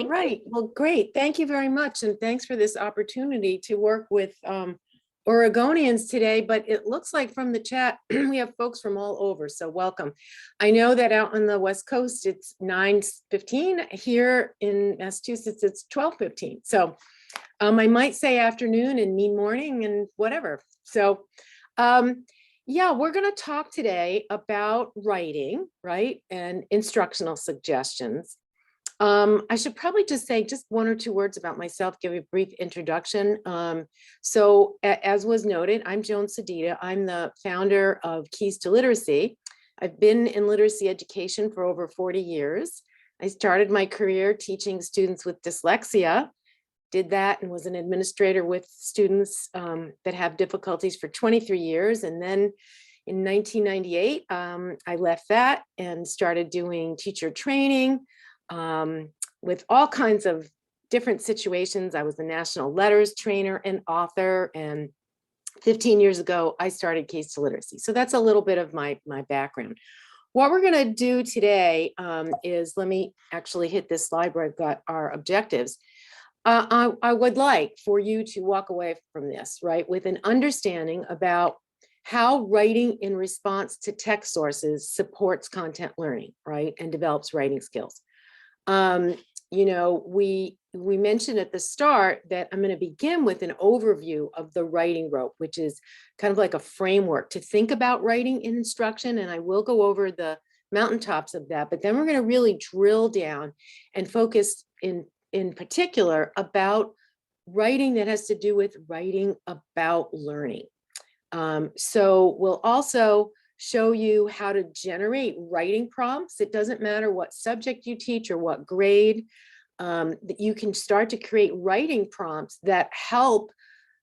Right. Well, great. Thank you very much. And thanks for this opportunity to work with Oregonians today. But it looks like from the chat, we have folks from all over. So welcome. I know that out on the West Coast, it's 9:15. Here in Massachusetts, it's 12:15. So I might say afternoon and mean morning and whatever. So yeah, we're going to talk today about writing, right? And instructional suggestions. I should probably just say just one or two words about myself, give you a brief introduction. So as was noted, I'm Joan Sedita. I'm the founder of Keys to Literacy. I've been in literacy education for over 40 years. I started my career teaching students with dyslexia, did that and was an administrator with students that have difficulties for 23 years. And then in 1998, I left that and started doing teacher training, with all kinds of different situations. I was a national letters trainer and author, and 15 years ago, I started Keys to Literacy. So that's a little bit of my background. What we're going to do today is, let me actually hit this slide where I've got our objectives. I would like for you to walk away from this, right, with an understanding about how writing in response to text sources supports content learning, right, and develops writing skills. You know, we mentioned at the start that I'm going to begin with an overview of the writing rope, which is kind of like a framework to think about writing in instruction. And I will go over the mountaintops of that, but then we're going to really drill down and focus in particular about writing that has to do with writing about learning. So we'll also show you how to generate writing prompts. It doesn't matter what subject you teach or what grade, that you can start to create writing prompts that help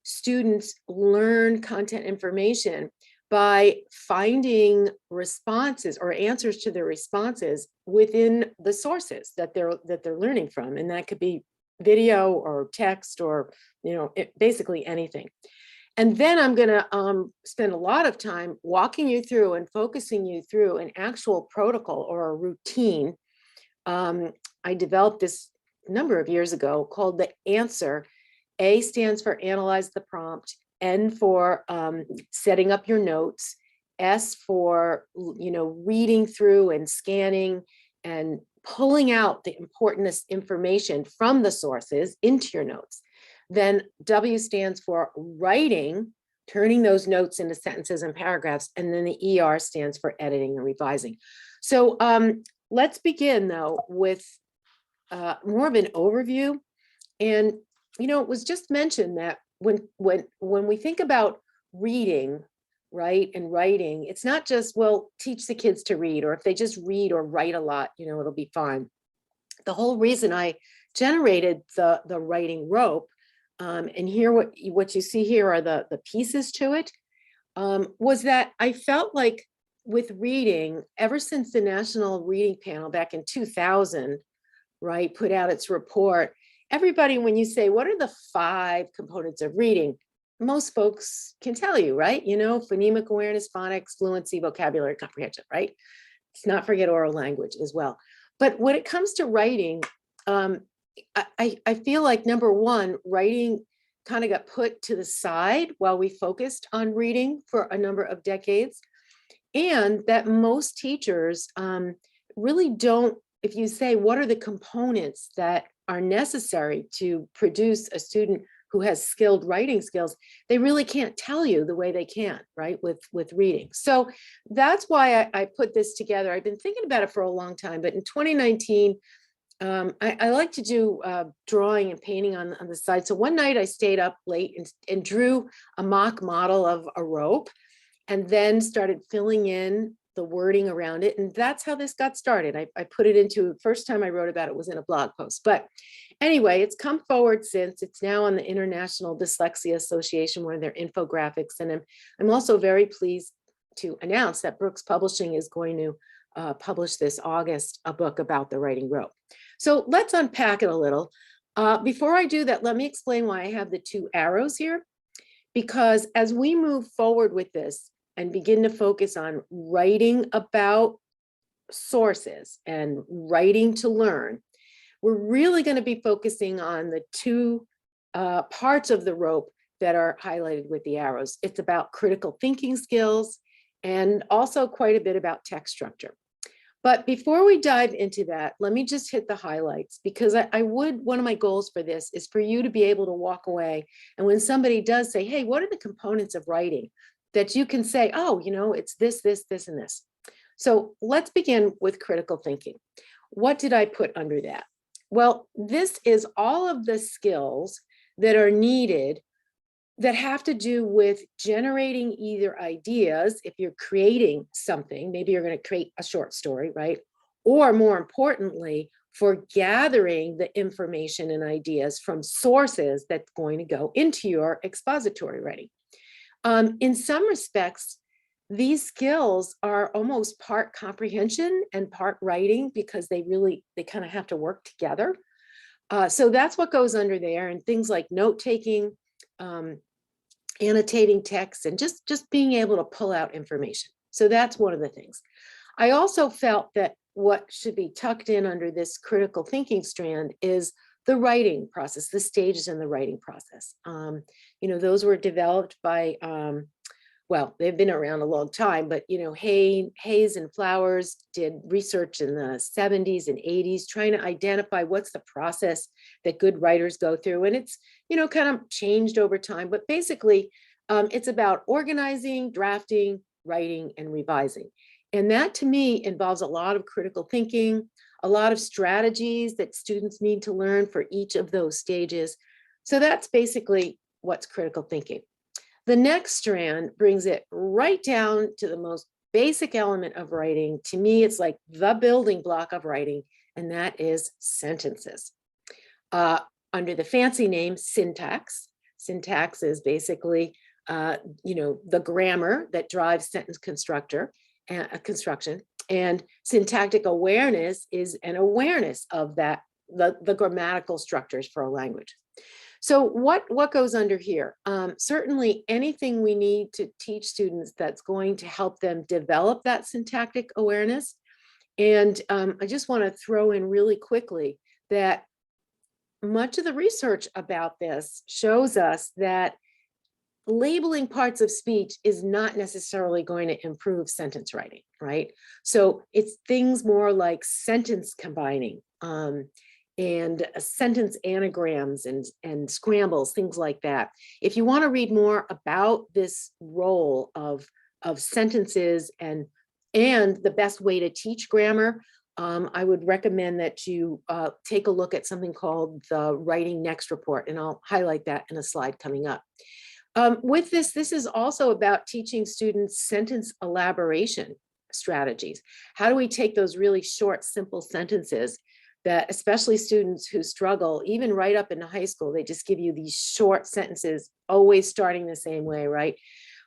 students learn content information by finding responses or answers to their responses within the sources that they're learning from. And that could be video or text or, you know, basically anything. And then I'm going to spend a lot of time walking you through and focusing you through an actual protocol or a routine. I developed this a number of years ago called the answer. A stands for analyze the prompt, N for setting up your notes, S for, you know, reading through and scanning and pulling out the important information from the sources into your notes. Then W stands for writing, turning those notes into sentences and paragraphs. And then the ER stands for editing and revising. So let's begin though with more of an overview. And, you know, it was just mentioned that when we think about reading, right, and writing, it's not just, well, teach the kids to read, or if they just read or write a lot, you know, it'll be fine. The whole reason I generated the writing rope, and here what you see here are the pieces to it, was that I felt like with reading, ever since the National Reading Panel back in 2000, right, put out its report, everybody, when you say, what are the 5 components of reading? Most folks can tell you, right? You know, phonemic awareness, phonics, fluency, vocabulary, comprehension, right? Let's not forget oral language as well. But when it comes to writing, I feel like number one, writing kind of got put to the side while we focused on reading for a number of decades. And that most teachers really don't, if you say, what are the components that are necessary to produce a student who has skilled writing skills, they really can't tell you the way they can, right, with reading. So that's why I put this together. I've been thinking about it for a long time, but in 2019, I like to do drawing and painting on the side. So one night I stayed up late and drew a mock model of a rope and then started filling in the wording around it. And that's how this got started. I put it into, first time I wrote about it was in a blog post. But anyway, it's come forward since. It's now on the International Dyslexia Association, one of their infographics. And I'm also very pleased to announce that Brooks Publishing is going to publish this August a book about the writing rope. So let's unpack it a little. Before I do that, let me explain why I have the 2 arrows here. Because as we move forward with this and begin to focus on writing about sources and writing to learn, we're really going to be focusing on the two parts of the rope that are highlighted with the arrows. It's about critical thinking skills and also quite a bit about text structure. But before we dive into that, let me just hit the highlights, because one of my goals for this is for you to be able to walk away. And when somebody does say, hey, what are the components of writing, that you can say, oh, you know, it's this, this, this, and this. So let's begin with critical thinking. What did I put under that? Well, this is all of the skills that are needed that have to do with generating either ideas, if you're creating something, maybe you're going to create a short story, right? Or more importantly, for gathering the information and ideas from sources that's going to go into your expository writing. In some respects, these skills are almost part comprehension and part writing, because they kind of have to work together. So that's what goes under there, and things like note-taking, annotating text, and just being able to pull out information. So that's one of the things. I also felt that what should be tucked in under this critical thinking strand is the writing process, the stages in the writing process. You know, those were developed by, well, they've been around a long time, but, you know, Hayes and Flowers did research in the 70s and 80s, trying to identify what's the process that good writers go through. And it's, you know, kind of changed over time, but basically it's about organizing, drafting, writing, and revising. And that to me involves a lot of critical thinking, a lot of strategies that students need to learn for each of those stages. So that's basically what's critical thinking. The next strand brings it right down to the most basic element of writing. To me, it's like the building block of writing, and that is sentences. Under the fancy name syntax. Syntax is basically, you know, the grammar that drives sentence construction, and syntactic awareness is an awareness of that, the grammatical structures for a language. So what goes under here? Certainly anything we need to teach students that's going to help them develop that syntactic awareness. And I just want to throw in really quickly that much of the research about this shows us that labeling parts of speech is not necessarily going to improve sentence writing, right? So it's things more like sentence combining, and sentence anagrams and scrambles, things like that. If you want to read more about this role of sentences and the best way to teach grammar, I would recommend that you take a look at something called the Writing Next report, and I'll highlight that in a slide coming up. With this is also about teaching students sentence elaboration strategies. How do we take those really short, simple sentences that, especially students who struggle, even right up into high school, they just give you these short sentences, always starting the same way, right?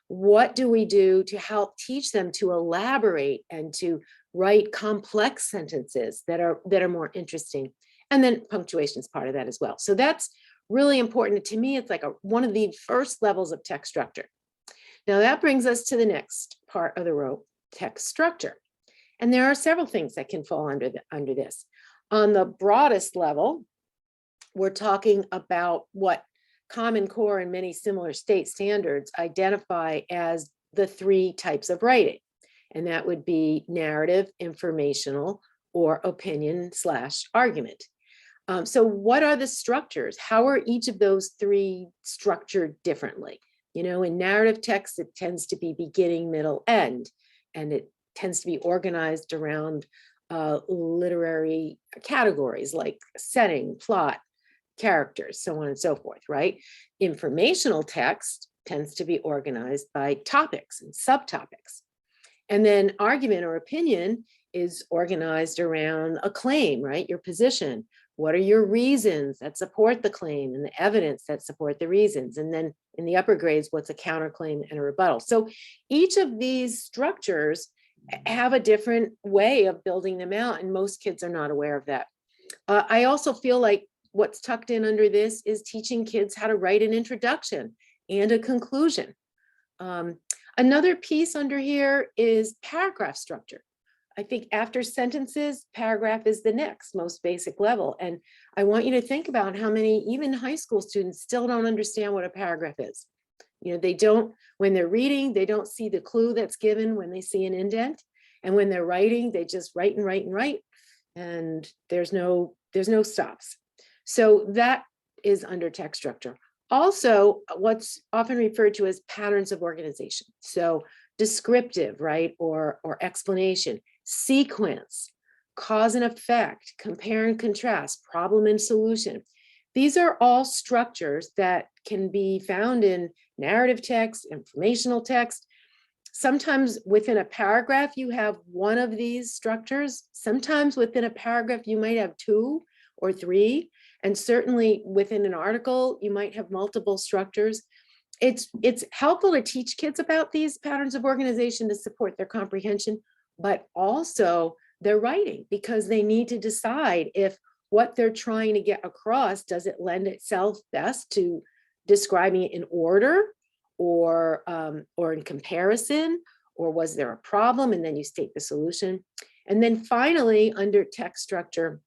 What do we do to help teach them to elaborate and to write complex sentences that are more interesting? And then punctuation is part of that as well. So that's really important. To me, it's like one of the first levels of text structure. Now that brings us to the next part of the rope, text structure. And there are several things that can fall under this. On the broadest level, we're talking about what Common Core and many similar state standards identify as the three types of writing. And that would be narrative, informational, or opinion/argument. So what are the structures? How are each of those three structured differently? You know, in narrative text, it tends to be beginning, middle, end, and it tends to be organized around literary categories like setting, plot, characters, so on and so forth, right? Informational text tends to be organized by topics and subtopics. And then argument or opinion is organized around a claim, right? Your position. What are your reasons that support the claim and the evidence that support the reasons? And then in the upper grades, what's a counterclaim and a rebuttal? So each of these structures have a different way of building them out, and most kids are not aware of that. I also feel like what's tucked in under this is teaching kids how to write an introduction and a conclusion. Another piece under here is paragraph structure. I think after sentences, paragraph is the next most basic level. And I want you to think about how many, even high school students, still don't understand what a paragraph is. You know, they don't, when they're reading, they don't see the clue that's given when they see an indent. And when they're writing, they just write and write and write. And there's no stops. So that is under text structure. Also, what's often referred to as patterns of organization. So descriptive, right, or explanation, sequence, cause and effect, compare and contrast, problem and solution. These are all structures that can be found in narrative text, informational text. Sometimes within a paragraph, you have one of these structures. Sometimes within a paragraph, you might have 2 or 3. And certainly within an article, you might have multiple structures. It's helpful to teach kids about these patterns of organization to support their comprehension, but also their writing, because they need to decide if what they're trying to get across, does it lend itself best to describing it in order or in comparison, or was there a problem? And then you state the solution. And then finally, under text structure,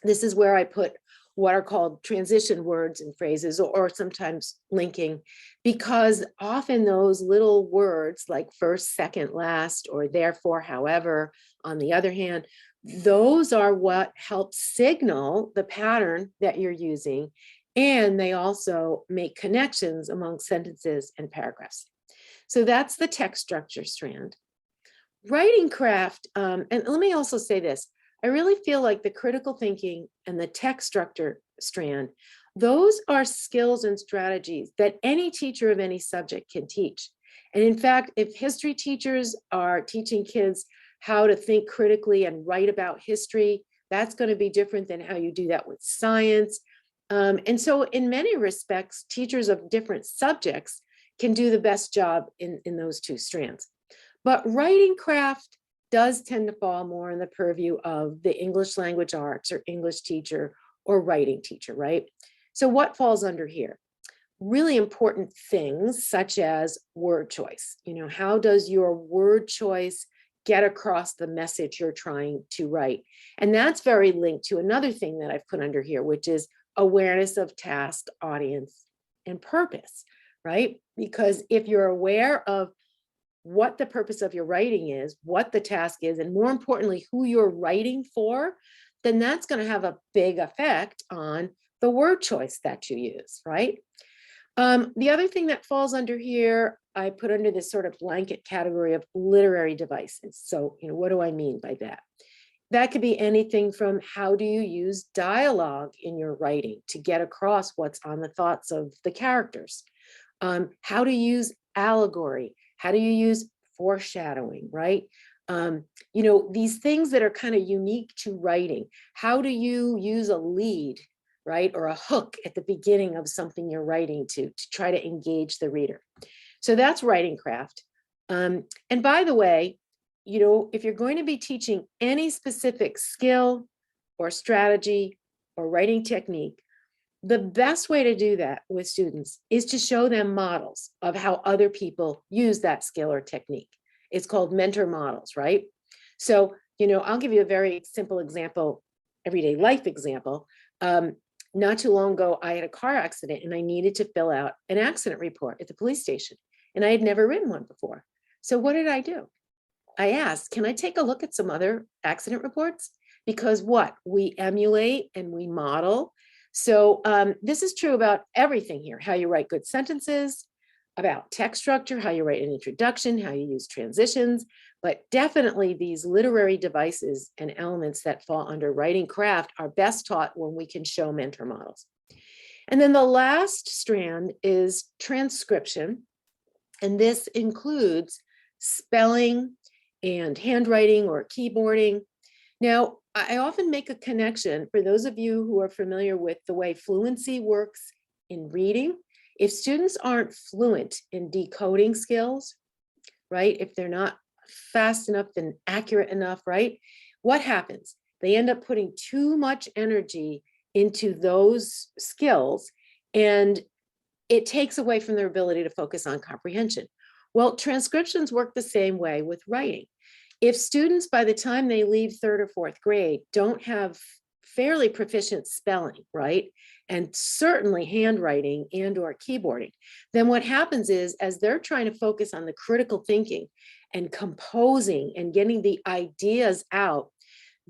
this is where I put what are called transition words and phrases, or sometimes linking, because often those little words like first, second, last, or therefore, however, on the other hand, those are what help signal the pattern that you're using. And they also make connections among sentences and paragraphs. So that's the text structure strand. Writing craft, and let me also say this, I really feel like the critical thinking and the text structure strand, those are skills and strategies that any teacher of any subject can teach. And in fact, if history teachers are teaching kids how to think critically and write about history, that's going to be different than how you do that with science. And so in many respects, teachers of different subjects can do the best job in those 2 strands. But writing craft does tend to fall more in the purview of the English language arts or English teacher or writing teacher, right? So what falls under here? Really important things such as word choice. You know, how does your word choice get across the message you're trying to write? And that's very linked to another thing that I've put under here, which is awareness of task, audience, and purpose, right? Because if you're aware of what the purpose of your writing is, what the task is, and more importantly, who you're writing for, then that's going to have a big effect on the word choice that you use, right? The other thing that falls under here, I put under this sort of blanket category of literary devices. So, you know, what do I mean by that? That could be anything from how do you use dialogue in your writing to get across what's on the thoughts of the characters? How to use allegory? How do you use foreshadowing, right? You know, these things that are kind of unique to writing. How do you use a lead, right? Or a hook at the beginning of something you're writing to try to engage the reader. So that's writing craft. And by the way, you know, if you're going to be teaching any specific skill or strategy or writing technique, the best way to do that with students is to show them models of how other people use that skill or technique. It's called mentor models, right? So, you know, I'll give you a very simple example, everyday life example. Not too long ago, I had a car accident and I needed to fill out an accident report at the police station. And I had never written one before. So what did I do? I asked, can I take a look at some other accident reports? Because what? We emulate and we model. So this is true about everything here, how you write good sentences, about text structure, how you write an introduction, how you use transitions, but definitely these literary devices and elements that fall under writing craft are best taught when we can show mentor models. And then the last strand is transcription. And this includes spelling and handwriting or keyboarding. Now, I often make a connection for those of you who are familiar with the way fluency works in reading. If students aren't fluent in decoding skills, right? If they're not fast enough and accurate enough, right? What happens? They end up putting too much energy into those skills and it takes away from their ability to focus on comprehension. Well, transcriptions work the same way with writing. if students by the time they leave third or fourth grade don't have fairly proficient spelling, right? And certainly handwriting and or keyboarding, then what happens is as they're trying to focus on the critical thinking and composing and getting the ideas out,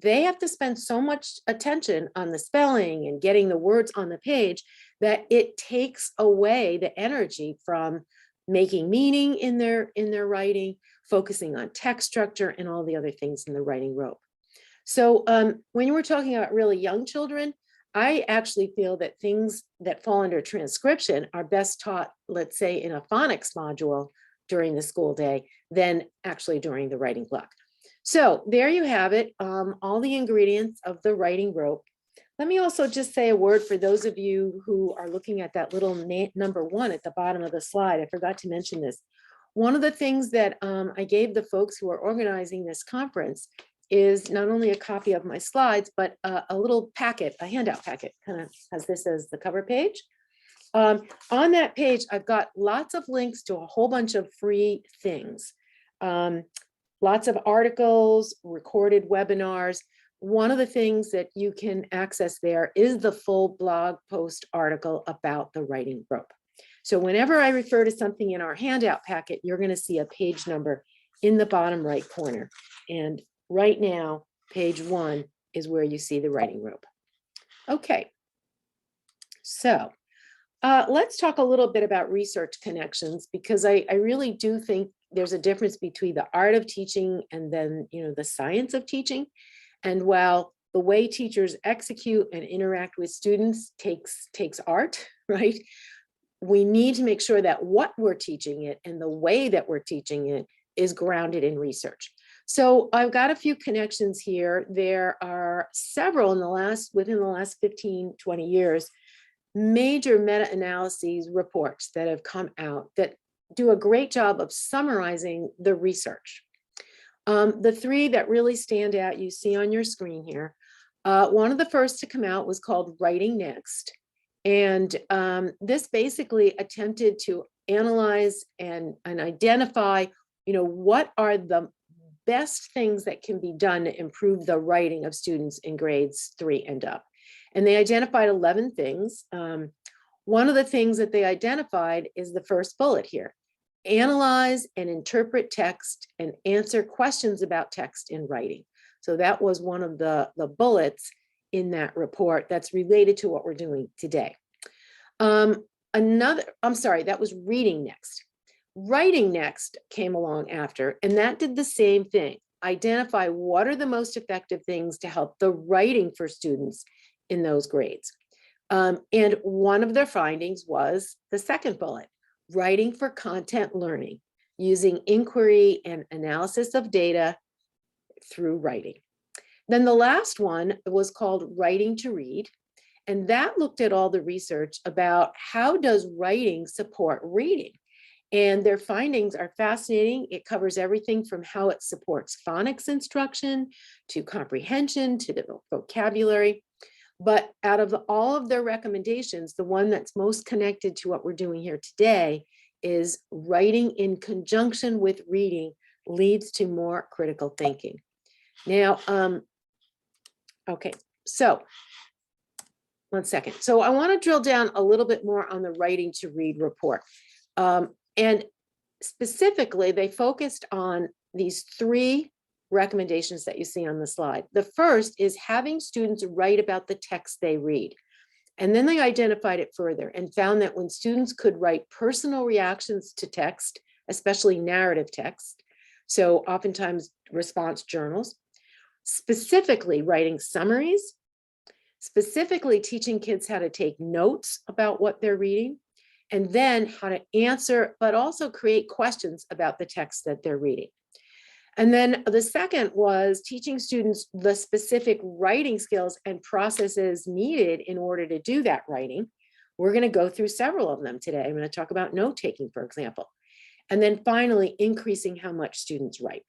they have to spend so much attention on the spelling and getting the words on the page that it takes away the energy from making meaning in their writing, focusing on text structure and all the other things in the writing rope. So when you were talking about really young children, I actually feel that things that fall under transcription are best taught, let's say, in a phonics module during the school day than actually during the writing block. So there you have it, all the ingredients of the writing rope. Let me also just say a word for those of you who are looking at that little number 1 at the bottom of the slide. I forgot to mention this. One of the things that I gave the folks who are organizing this conference is not only a copy of my slides, but a little packet, a handout packet, kind of has this as the cover page. On that page, I've got lots of links to a whole bunch of free things. Lots of articles, recorded webinars. One of the things that you can access there is the full blog post article about the writing rope. So whenever I refer to something in our handout packet, you're going to see a page number in the bottom right corner. And right now, page 1 is where you see the writing rope. Okay, so let's talk a little bit about research connections, because I really do think there's a difference between the art of teaching and then, the science of teaching. And while the way teachers execute and interact with students takes art, right? We need to make sure that what we're teaching it and the way that we're teaching it is grounded in research. So I've got a few connections here. There are several within the last 15, 20 years, major meta-analyses reports that have come out that do a great job of summarizing the research. The 3 that really stand out, you see on your screen here. One of the first to come out was called Writing Next. And this basically attempted to analyze and identify, what are the best things that can be done to improve the writing of students in grades 3 and up. And they identified 11 things. One of the things that they identified is the first bullet here. Analyze and interpret text and answer questions about text in writing. So that was one of the bullets in that report that's related to what we're doing today. That was Reading Next. Writing Next came along after, and that did the same thing. Identify what are the most effective things to help the writing for students in those grades. And one of their findings was the second bullet, writing for content learning, using inquiry and analysis of data through writing. Then the last one was called Writing to Read. And that looked at all the research about how does writing support reading? And their findings are fascinating. It covers everything from how it supports phonics instruction to comprehension to the vocabulary. But out of all of their recommendations, the one that's most connected to what we're doing here today is writing in conjunction with reading leads to more critical thinking. Now, okay, so one second. So I want to drill down a little bit more on the Writing to Read report. And specifically, they focused on these 3 recommendations that you see on the slide. The first is having students write about the text they read. And then they identified it further and found that when students could write personal reactions to text, especially narrative text, so oftentimes response journals, specifically writing summaries, specifically teaching kids how to take notes about what they're reading, and then how to answer, but also create questions about the text that they're reading. And then the second was teaching students the specific writing skills and processes needed in order to do that writing. We're going to go through several of them today. I'm going to talk about note taking, for example. And then finally, increasing how much students write.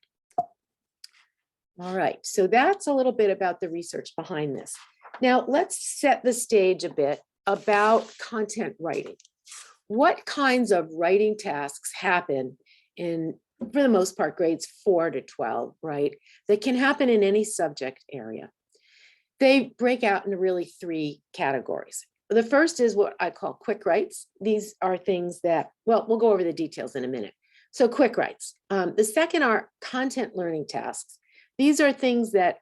All right, so that's a little bit about the research behind this. Now let's set the stage a bit about content writing. What kinds of writing tasks happen in for the most part, grades 4 to 12, right? That can happen in any subject area. They break out into really 3 categories. The first is what I call quick writes. These are things that, well, we'll go over the details in a minute. So quick writes. The second are content learning tasks. These are things that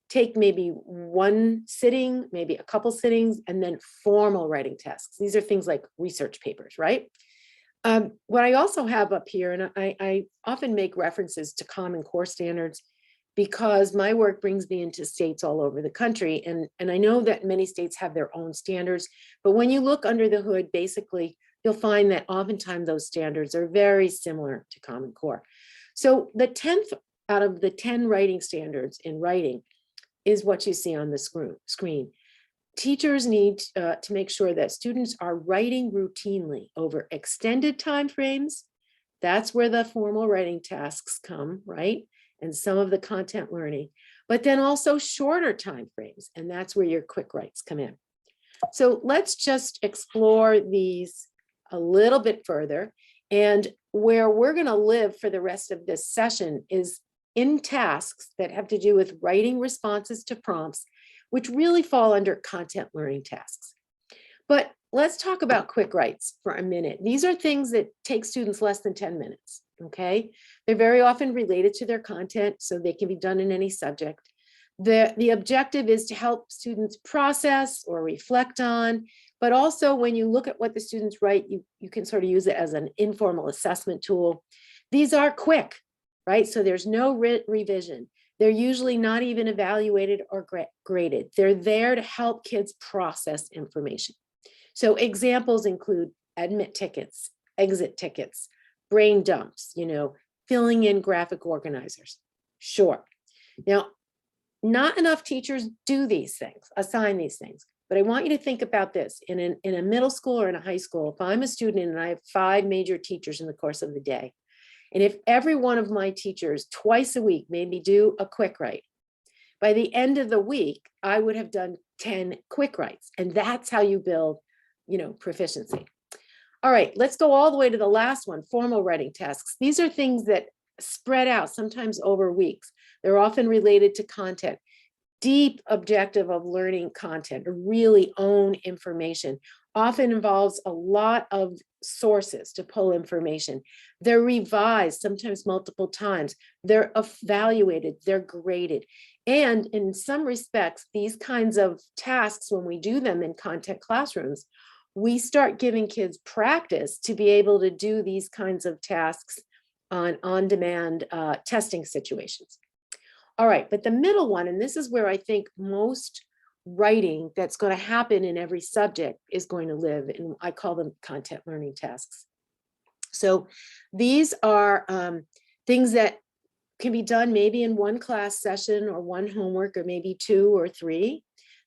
take maybe one sitting, maybe a couple sittings, and then formal writing tasks. These are things like research papers, right? What I also have up here, and I often make references to Common Core standards because my work brings me into states all over the country. And I know that many states have their own standards, but when you look under the hood, basically, you'll find that oftentimes those standards are very similar to Common Core. So the 10th out of the 10 writing standards in writing is what you see on the screen. Teachers need to make sure that students are writing routinely over extended time frames. That's where the formal writing tasks come, right? And some of the content learning, but then also shorter time frames. And that's where your quick writes come in. So let's just explore these a little bit further. And where we're going to live for the rest of this session is in tasks that have to do with writing responses to prompts, which really fall under content learning tasks. But let's talk about quick writes for a minute. These are things that take students less than 10 minutes, okay? They're very often related to their content, so they can be done in any subject. The objective is to help students process or reflect on, but also when you look at what the students write, you can sort of use it as an informal assessment tool. These are quick, right? So there's no revision. They're usually not even evaluated or graded. They're there to help kids process information. So examples include admit tickets, exit tickets, brain dumps, filling in graphic organizers. Sure. Now, not enough teachers do these things, assign these things, but I want you to think about this. In a middle school or in a high school, if I'm a student and I have 5 major teachers in the course of the day, and if every one of my teachers twice a week made me do a quick write, by the end of the week, I would have done 10 quick writes. And that's how you build, proficiency. All right, let's go all the way to the last one, formal writing tasks. These are things that spread out sometimes over weeks. They're often related to content. Deep objective of learning content, or really own information, often involves a lot of sources to pull information. They're revised, sometimes multiple times. They're evaluated, they're graded. And in some respects, these kinds of tasks, when we do them in content classrooms, we start giving kids practice to be able to do these kinds of tasks on-demand testing situations. All right, but the middle one, and this is where I think most writing that's going to happen in every subject is going to live, and I call them content learning tasks. So these are things that can be done maybe in one class session or one homework or maybe 2 or 3.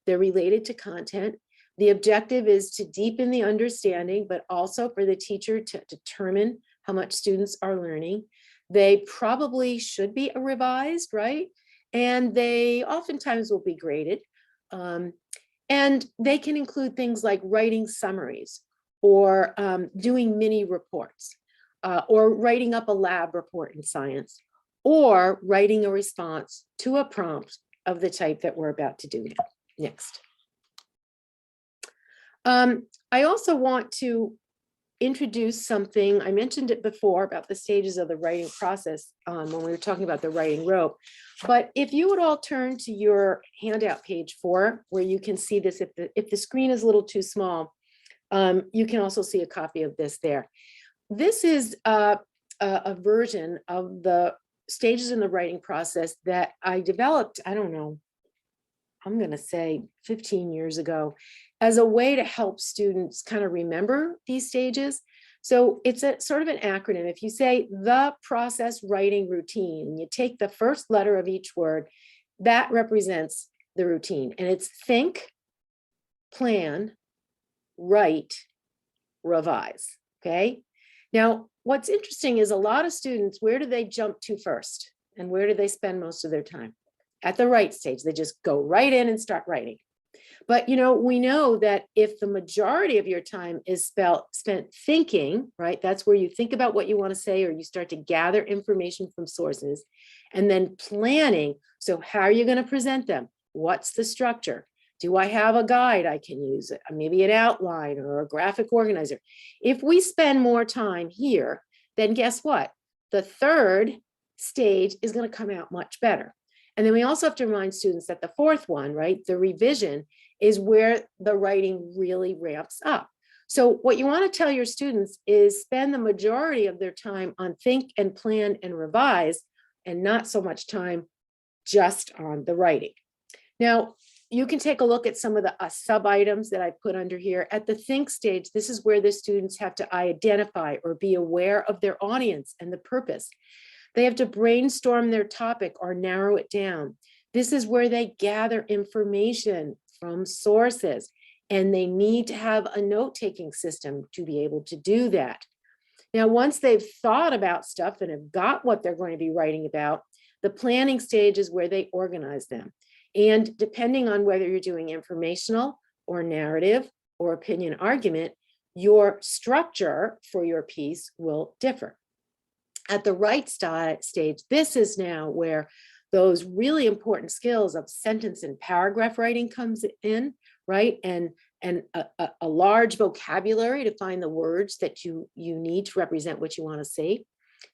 They're related to content. The objective is to deepen the understanding, but also for the teacher to determine how much students are learning. They probably should be revised, right? And they oftentimes will be graded. And they can include things like writing summaries or doing mini reports or writing up a lab report in science or writing a response to a prompt of the type that we're about to do next. I also want to introduce something. I mentioned it before about the stages of the writing process when we were talking about the writing rope. But if you would all turn to your handout page 4, where you can see this, if the screen is a little too small, you can also see a copy of this there. This is a version of the stages in the writing process that I developed, I don't know, I'm going to say 15 years ago, as a way to help students kind of remember these stages. So it's a sort of an acronym. If you say the process writing routine, and you take the first letter of each word, that represents the routine. And it's think, plan, write, revise. Okay. Now, what's interesting is a lot of students, where do they jump to first? And where do they spend most of their time? At the write stage. They just go right in and start writing. But, you know, we know that if the majority of your time is spent thinking, right, that's where you think about what you want to say, or you start to gather information from sources, and then planning. So how are you going to present them? What's the structure? Do I have a guide I can use? Maybe an outline or a graphic organizer. If we spend more time here, then guess what? The third stage is going to come out much better. And then we also have to remind students that the fourth one, right, the revision, is where the writing really ramps up. So what you want to tell your students is spend the majority of their time on think and plan and revise, and not so much time just on the writing. Now, you can take a look at some of the sub items that I put under here. At the think stage, this is where the students have to identify or be aware of their audience and the purpose. They have to brainstorm their topic or narrow it down. This is where they gather information from sources, and they need to have a note-taking system to be able to do that. Now, once they've thought about stuff and have got what they're going to be writing about, the planning stage is where they organize them. And depending on whether you're doing informational or narrative or opinion argument, your structure for your piece will differ. At the right stage, this is now where those really important skills of sentence and paragraph writing comes in, right? And a large vocabulary to find the words that you need to represent what you want to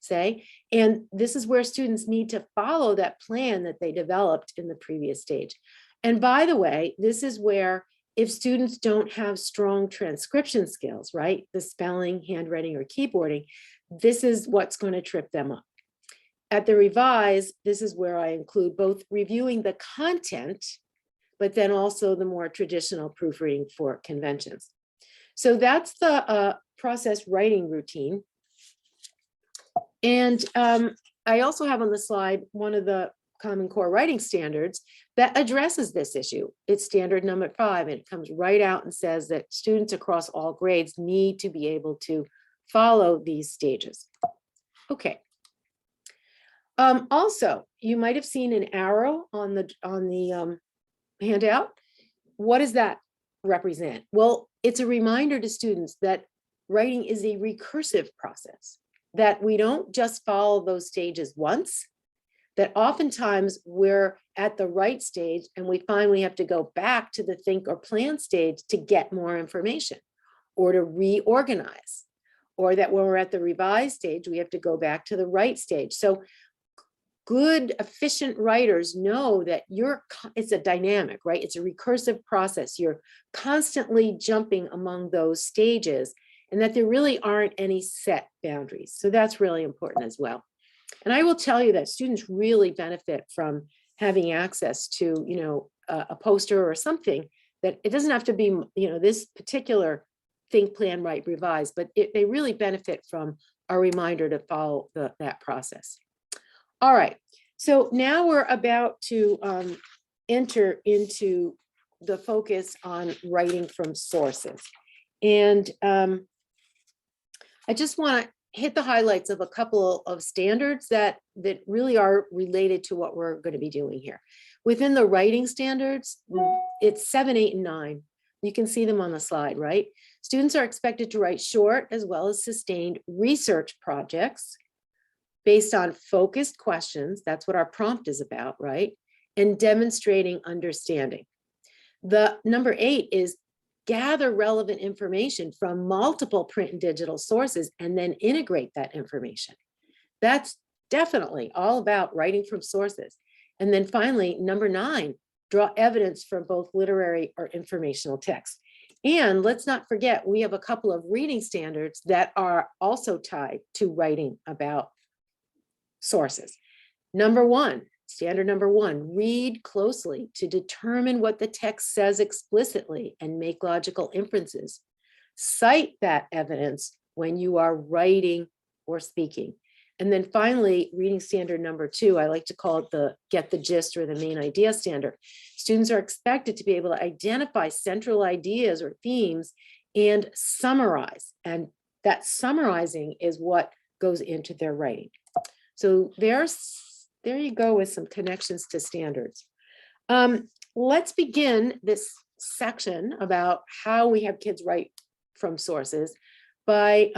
say. And this is where students need to follow that plan that they developed in the previous stage. And by the way, this is where, if students don't have strong transcription skills, right, the spelling, handwriting, or keyboarding, this is what's going to trip them up. At the revise, this is where I include both reviewing the content, but then also the more traditional proofreading for conventions. So that's the process writing routine. And I also have on the slide one of the Common Core writing standards that addresses this issue. It's standard number 5, and it comes right out and says that students across all grades need to be able to follow these stages. Okay. Also, you might have seen an arrow on the handout. What does that represent? Well, it's a reminder to students that writing is a recursive process, that we don't just follow those stages once, that oftentimes we're at the right stage and we find we have to go back to the think or plan stage to get more information or to reorganize, or that when we're at the revise stage, we have to go back to the right stage. So good, efficient writers know that it's a dynamic, right? It's a recursive process. You're constantly jumping among those stages, and that there really aren't any set boundaries. So that's really important as well. And I will tell you that students really benefit from having access to, you know, a poster or something, that it doesn't have to be, you know, this particular think, plan, write, revise, but they really benefit from a reminder to follow that process. All right, so now we're about to enter into the focus on writing from sources. And I just want to hit the highlights of a couple of standards that really are related to what we're going to be doing here. Within the writing standards, it's 7, 8, and 9. You can see them on the slide, right? Students are expected to write short as well as sustained research projects based on focused questions. That's what our prompt is about, right? And demonstrating understanding. The number 8 is gather relevant information from multiple print and digital sources and then integrate that information. That's definitely all about writing from sources. And then finally, number 9, draw evidence from both literary or informational texts. And let's not forget, we have a couple of reading standards that are also tied to writing about sources. Number 1, standard number 1, read closely to determine what the text says explicitly and make logical inferences. Cite that evidence when you are writing or speaking. And then finally, reading standard number 2, I like to call it the get the gist or the main idea standard. Students are expected to be able to identify central ideas or themes and summarize. And that summarizing is what goes into their writing. So there you go with some connections to standards. Let's begin this section about how we have kids write from sources by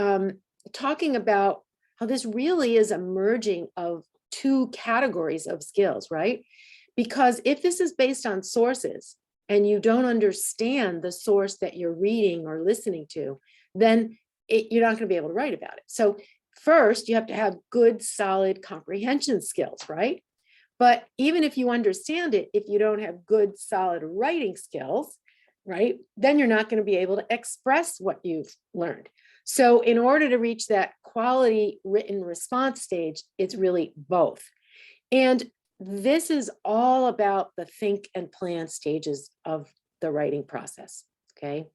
talking about how this really is a merging of two categories of skills, right? Because if this is based on sources and you don't understand the source that you're reading or listening to, then you're not going to be able to write about it. So first, you have to have good, solid comprehension skills, right? But even if you understand it, if you don't have good, solid writing skills, right, then you're not going to be able to express what you've learned. So in order to reach that quality written response stage, it's really both. And this is all about the think and plan stages of the writing process, okay?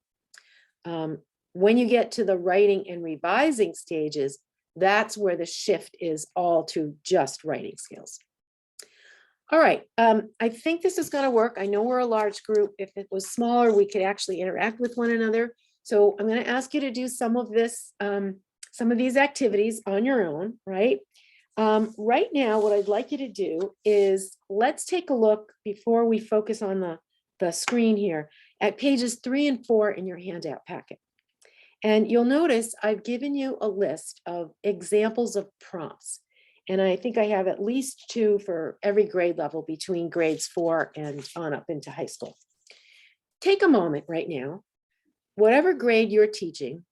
When you get to the writing and revising stages, that's where the shift is all to just writing skills. All right, I think this is going to work. I know we're a large group. If it was smaller, we could actually interact with one another. So I'm going to ask you to do some of this, some of these activities on your own, right? Right now, what I'd like you to do is let's take a look before we focus on the screen here at pages 3 and 4 in your handout packet. And you'll notice I've given you a list of examples of prompts. And I think I have at least 2 for every grade level between grades 4 and on up into high school. Take a moment right now, whatever grade you're teaching,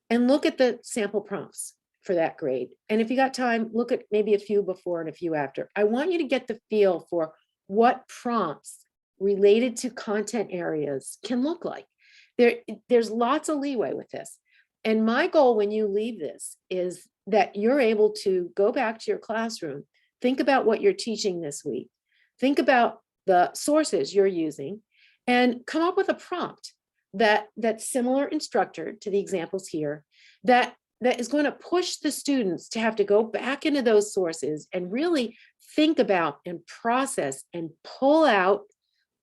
and look at the sample prompts for that grade. And if you got time, look at maybe a few before and a few after. I want you to get the feel for what prompts related to content areas can look like. There's lots of leeway with this. And my goal when you leave this is that you're able to go back to your classroom, think about what you're teaching this week, think about the sources you're using, and come up with a prompt that's similar in structure to the examples here, that is going to push the students to have to go back into those sources and really think about and process and pull out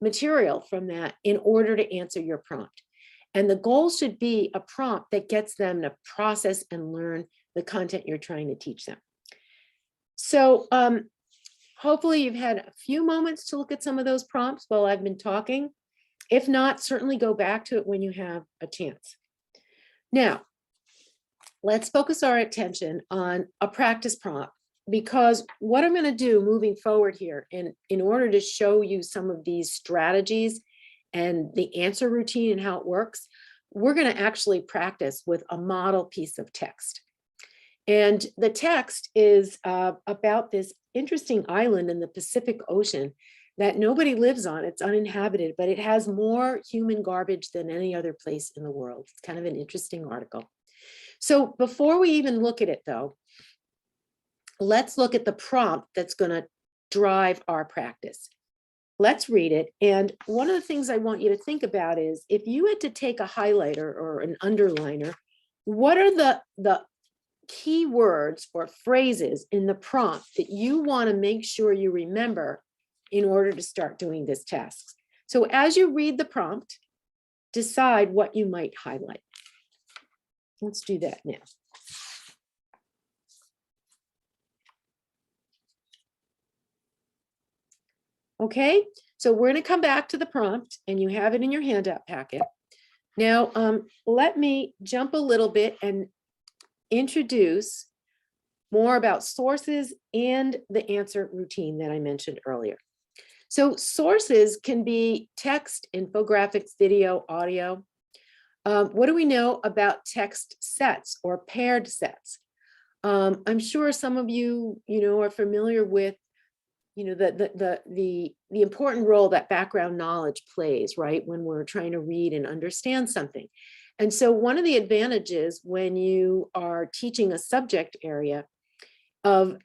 material from that in order to answer your prompt. And the goal should be a prompt that gets them to process and learn the content you're trying to teach them. So hopefully you've had a few moments to look at some of those prompts while I've been talking. If not, certainly go back to it when you have a chance. Now, let's focus our attention on a practice prompt, because what I'm going to do moving forward here, and in order to show you some of these strategies and the answer routine and how it works, we're going to actually practice with a model piece of text. And the text is about this interesting island in the Pacific Ocean that nobody lives on. It's uninhabited, but it has more human garbage than any other place in the world. It's kind of an interesting article. So before we even look at it though, let's look at the prompt that's going to drive our practice. Let's read it. And one of the things I want you to think about is if you had to take a highlighter or an underliner, what are the key words or phrases in the prompt that you want to make sure you remember in order to start doing this task? So as you read the prompt, decide what you might highlight. Let's do that now. Okay, so we're going to come back to the prompt and you have it in your handout packet. Now, let me jump a little bit and introduce more about sources and the answer routine that I mentioned earlier. So sources can be text, infographics, video, audio. What do we know about text sets or paired sets? I'm sure some of you, are familiar with the important role that background knowledge plays, right, when we're trying to read and understand something. And so one of the advantages when you are teaching a subject area of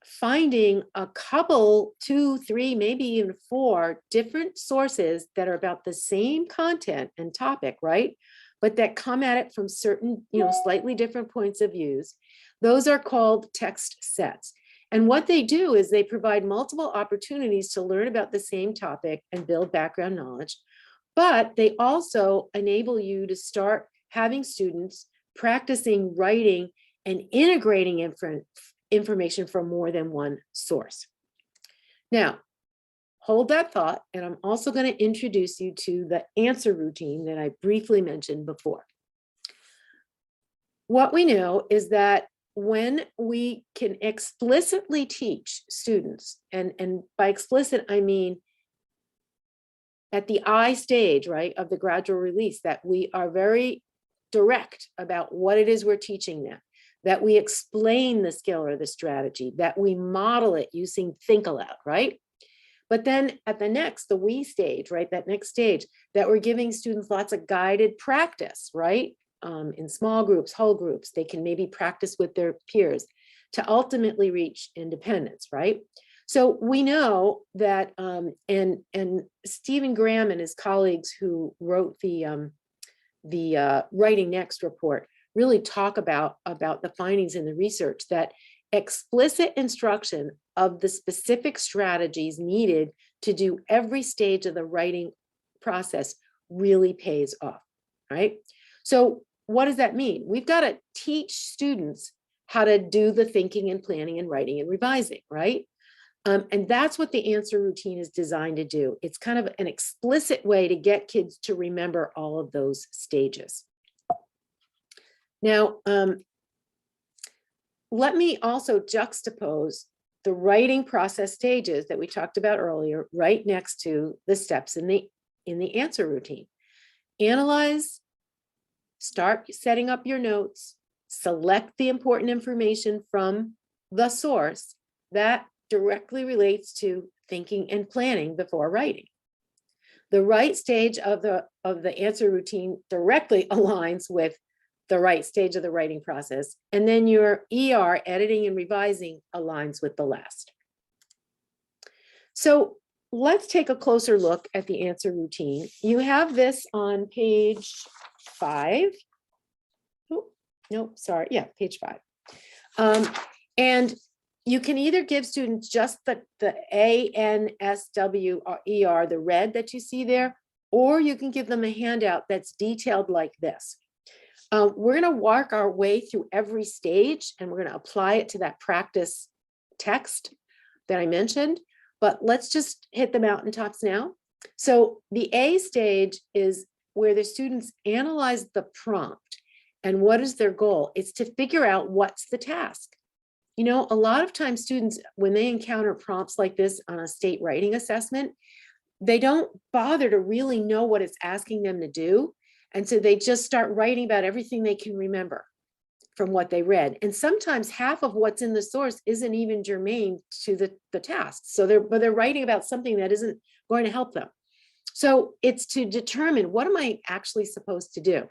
finding a couple, 2, 3, maybe even 4 different sources that are about the same content and topic, right, but that come at it from certain, slightly different points of views, those are called text sets. And what they do is they provide multiple opportunities to learn about the same topic and build background knowledge, but they also enable you to start having students practicing writing and integrating information from more than one source. Now, hold that thought, and I'm also going to introduce you to the answer routine that I briefly mentioned before. What we know is that when we can explicitly teach students, and by explicit, I mean at the I stage, right, of the gradual release, that we are very direct about what it is we're teaching them, that we explain the skill or the strategy, that we model it using think aloud, right? But then at the we stage, right, that next stage, that we're giving students lots of guided practice, right? In small groups, whole groups, they can maybe practice with their peers to ultimately reach independence, right? So we know that, and Stephen Graham and his colleagues who wrote the Writing Next report really talk about the findings in the research, that explicit instruction of the specific strategies needed to do every stage of the writing process really pays off, right? So what does that mean? We've got to teach students how to do the thinking and planning and writing and revising, right? And that's what the answer routine is designed to do. It's kind of an explicit way to get kids to remember all of those stages. Now, let me also juxtapose the writing process stages that we talked about earlier right next to the steps in the answer routine. Analyze, start setting up your notes, select the important information from the source that directly relates to thinking and planning before writing. The right stage of the answer routine directly aligns with the right stage of the writing process, and then your ER, editing and revising, aligns with the last. So let's take a closer look at the answer routine. You have this on page 5. Oh, no, sorry, yeah, page 5. And you can either give students just the ANSW or ER, the red that you see there, or you can give them a handout that's detailed like this. We're going to work our way through every stage, and we're going to apply it to that practice text that I mentioned, but let's just hit the mountaintops now. So the A stage is where the students analyze the prompt, and what is their goal? It's to figure out what's the task. You know, a lot of times students, when they encounter prompts like this on a state writing assessment, they don't bother to really know what it's asking them to do. And so they just start writing about everything they can remember from what they read. And sometimes half of what's in the source isn't even germane to the task. So they're writing about something that isn't going to help them. So it's to determine, what am I actually supposed to do?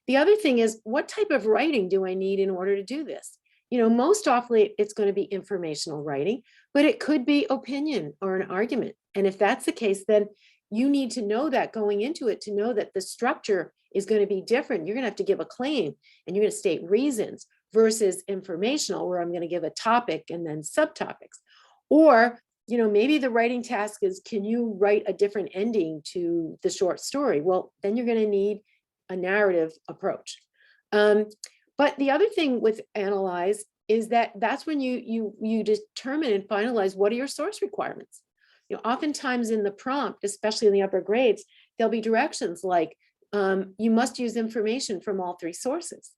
The other thing is, what type of writing do I need in order to do this? You know, most often it's going to be informational writing, but it could be opinion or an argument. And if that's the case, then you need to know that going into it, to know that the structure is going to be different. You're going to have to give a claim and you're going to state reasons, versus informational, where I'm going to give a topic and then subtopics. Or, you know, maybe the writing task is, can you write a different ending to the short story? Well, then you're going to need a narrative approach. But the other thing with analyze is that that's when you determine and finalize what are your source requirements. You know, oftentimes in the prompt, especially in the upper grades, there'll be directions like, you must use information from all 3 sources,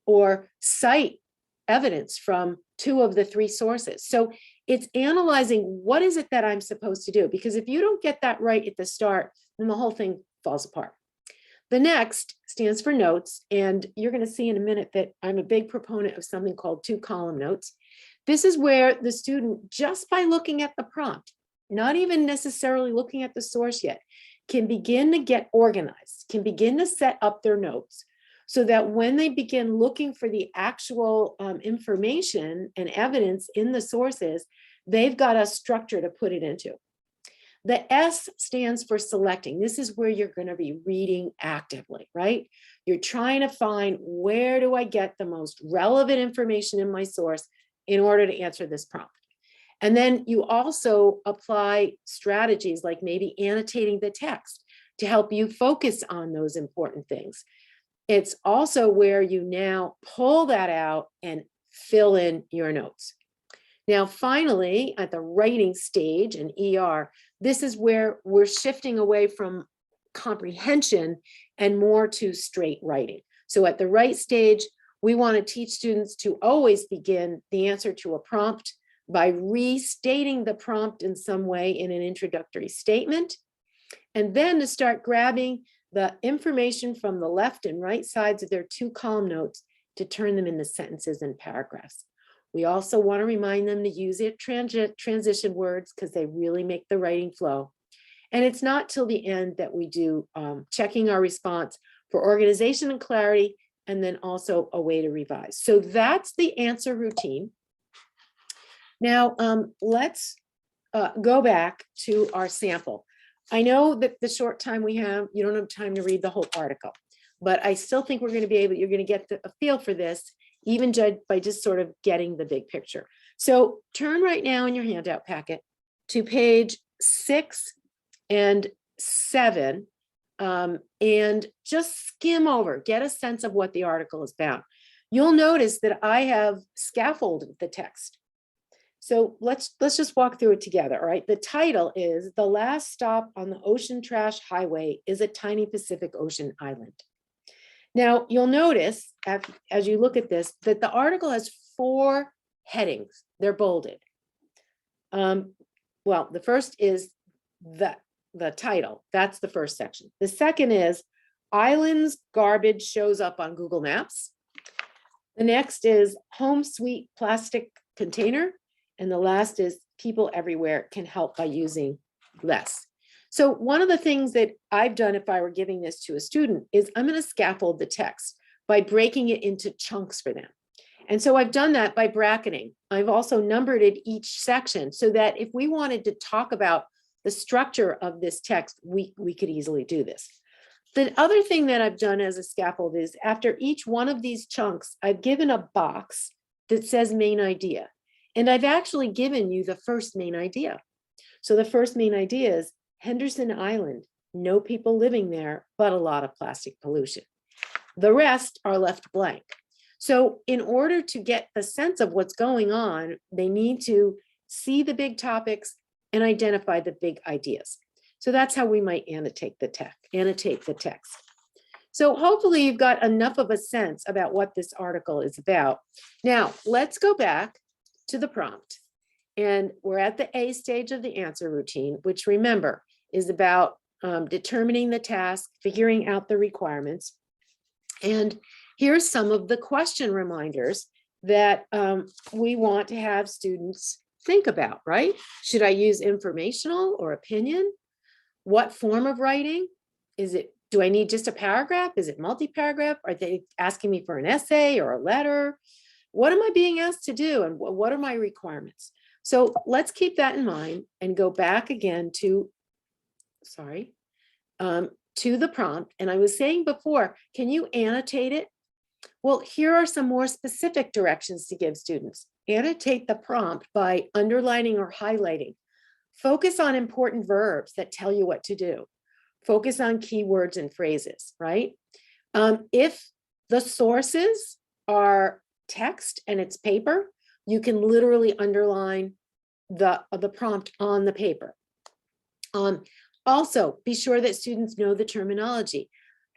or cite evidence from 2 of the 3 sources. So it's analyzing, what is it that I'm supposed to do? Because if you don't get that right at the start, then the whole thing falls apart. The next stands for notes, and you're going to see in a minute that I'm a big proponent of something called 2-column notes. This is where the student, just by looking at the prompt, not even necessarily looking at the source yet, can begin to get organized, can begin to set up their notes, so that when they begin looking for the actual information and evidence in the sources, they've got a structure to put it into. The S stands for selecting. This is where you're going to be reading actively, right? You're trying to find, where do I get the most relevant information in my source in order to answer this prompt? And then you also apply strategies like maybe annotating the text to help you focus on those important things. It's also where you now pull that out and fill in your notes. Now, finally, at the writing stage in ER, this is where we're shifting away from comprehension and more to straight writing. So at the right stage, we want to teach students to always begin the answer to a prompt by restating the prompt in some way in an introductory statement, and then to start grabbing the information from the left and right sides of their 2 column notes to turn them into sentences and paragraphs. We also want to remind them to use their transition words because they really make the writing flow. And it's not till the end that we do checking our response for organization and clarity, and then also a way to revise. So that's the answer routine. Now, let's go back to our sample. I know that the short time we have, you don't have time to read the whole article, but I still think we're going to be able, you're going to get a feel for this, even by just sort of getting the big picture. So turn right now in your handout packet to page 6 and 7, and just skim over, get a sense of what the article is about. You'll notice that I have scaffolded the text. So let's just walk through it together, all right? The title is "The Last Stop on the Ocean Trash Highway is a Tiny Pacific Ocean Island." Now, you'll notice as you look at this, that the article has 4 headings. They're bolded. Well, the first is the title. That's the first section. The second is "Islands Garbage Shows Up on Google Maps." The next is "Home Sweet Plastic Container." And the last is "People Everywhere Can Help by Using Less." So one of the things that I've done if I were giving this to a student is I'm going to scaffold the text by breaking it into chunks for them. And so I've done that by bracketing. I've also numbered it each section so that if we wanted to talk about the structure of this text, we could easily do this. The other thing that I've done as a scaffold is after each one of these chunks, I've given a box that says main idea. And I've actually given you the first main idea. So the first main idea is Henderson Island, no people living there, but a lot of plastic pollution. The rest are left blank. So in order to get the sense of what's going on, they need to see the big topics and identify the big ideas. So that's how we might annotate the text. So hopefully you've got enough of a sense about what this article is about. Now, let's go back to the prompt. And we're at the A stage of the answer routine, which remember is about determining the task, figuring out the requirements. And here's some of the question reminders that we want to have students think about, right? Should I use informational or opinion? What form of writing? Do I need just a paragraph? Is it multi-paragraph? Are they asking me for an essay or a letter? What am I being asked to do? And what are my requirements? So let's keep that in mind and go back again to the prompt. And I was saying before, can you annotate it? Well, here are some more specific directions to give students. Annotate the prompt by underlining or highlighting. Focus on important verbs that tell you what to do. Focus on keywords and phrases, right? If the sources are text and it's paper, you can literally underline the prompt on the paper. Also, be sure that students know the terminology.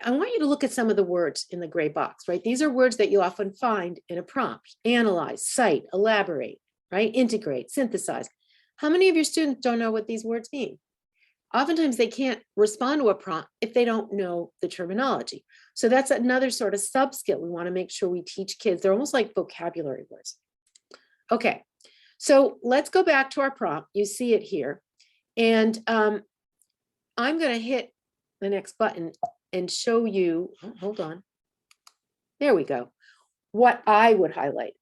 I want you to look at some of the words in the gray box, right? These are words that you often find in a prompt: analyze, cite, elaborate, right? Integrate, synthesize. How many of your students don't know what these words mean? Oftentimes they can't respond to a prompt if they don't know the terminology. So that's another sort of sub-skill we want to make sure we teach kids. They're almost like vocabulary words. Okay, so let's go back to our prompt. You see it here. And I'm going to hit the next button and show you, hold on. There we go. What I would highlight.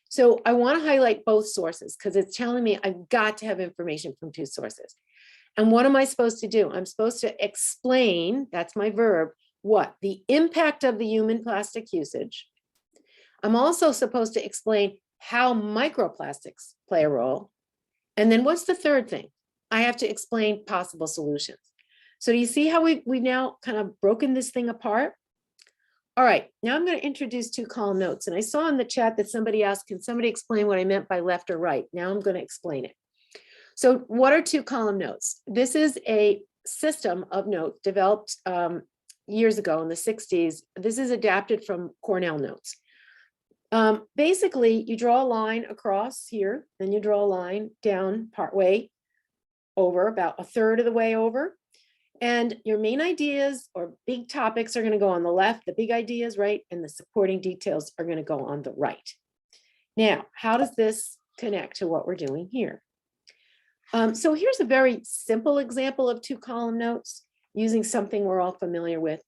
So I want to highlight both sources because it's telling me I've got to have information from 2 sources. And what am I supposed to do? I'm supposed to explain, that's my verb, what? The impact of the human plastic usage. I'm also supposed to explain how microplastics play a role. And then what's the third thing? I have to explain possible solutions. So do you see how we've now kind of broken this thing apart? All right, now I'm going to introduce 2 column notes. And I saw in the chat that somebody asked, can somebody explain what I meant by left or right? Now I'm going to explain it. So what are two-column notes? This is a system of notes developed years ago in the 60s. This is adapted from Cornell notes. Basically, you draw a line across here, then you draw a line down partway over, about a third of the way over. And your main ideas or big topics are going to go on the left, the big ideas, right? And the supporting details are going to go on the right. Now, how does this connect to what we're doing here? So here's a very simple example of two-column notes using something we're all familiar with.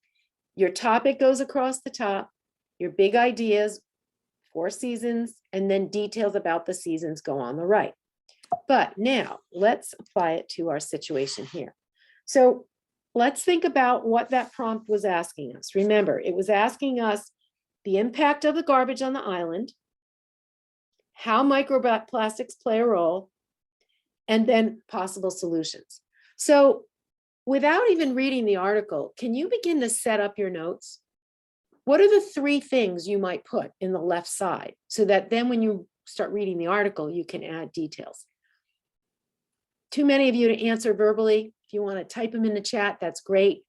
Your topic goes across the top, your big ideas, 4 seasons, and then details about the seasons go on the right. But now let's apply it to our situation here. So let's think about what that prompt was asking us. Remember, it was asking us the impact of the garbage on the island, how microplastics play a role, and then possible solutions. So without even reading the article, can you begin to set up your notes? What are the 3 things you might put in the left side so that then when you start reading the article, you can add details? Too many of you to answer verbally. If you want to type them in the chat, that's great.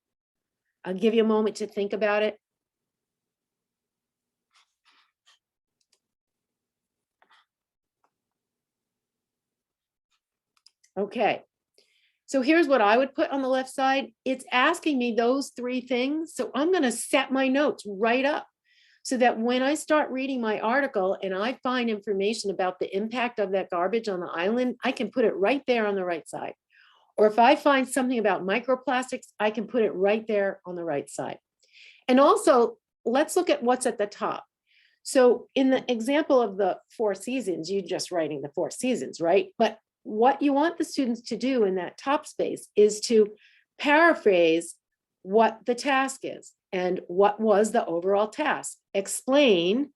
I'll give you a moment to think about it. Okay, so here's what I would put on the left side. It's asking me those 3 things. So I'm going to set my notes right up so that when I start reading my article and I find information about the impact of that garbage on the island, I can put it right there on the right side. Or if I find something about microplastics, I can put it right there on the right side. And also, let's look at what's at the top. So in the example of the 4 seasons, you're just writing the 4 seasons, right? But what you want the students to do in that top space is to paraphrase what the task is and what was the overall task. Explain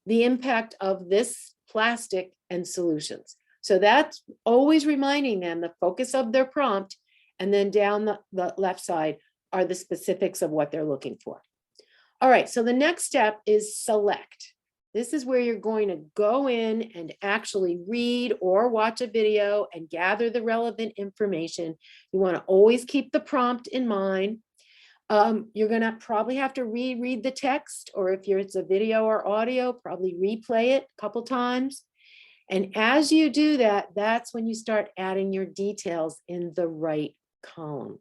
the impact of this plastic and solutions. So that's always reminding them the focus of their prompt, and then down the left side are the specifics of what they're looking for. All right, so the next step is select. This is where you're going to go in and actually read or watch a video and gather the relevant information. You want to always keep the prompt in mind. You're going to probably have to reread the text, or if it's a video or audio, probably replay it a couple times. And as you do that, that's when you start adding your details in the right column.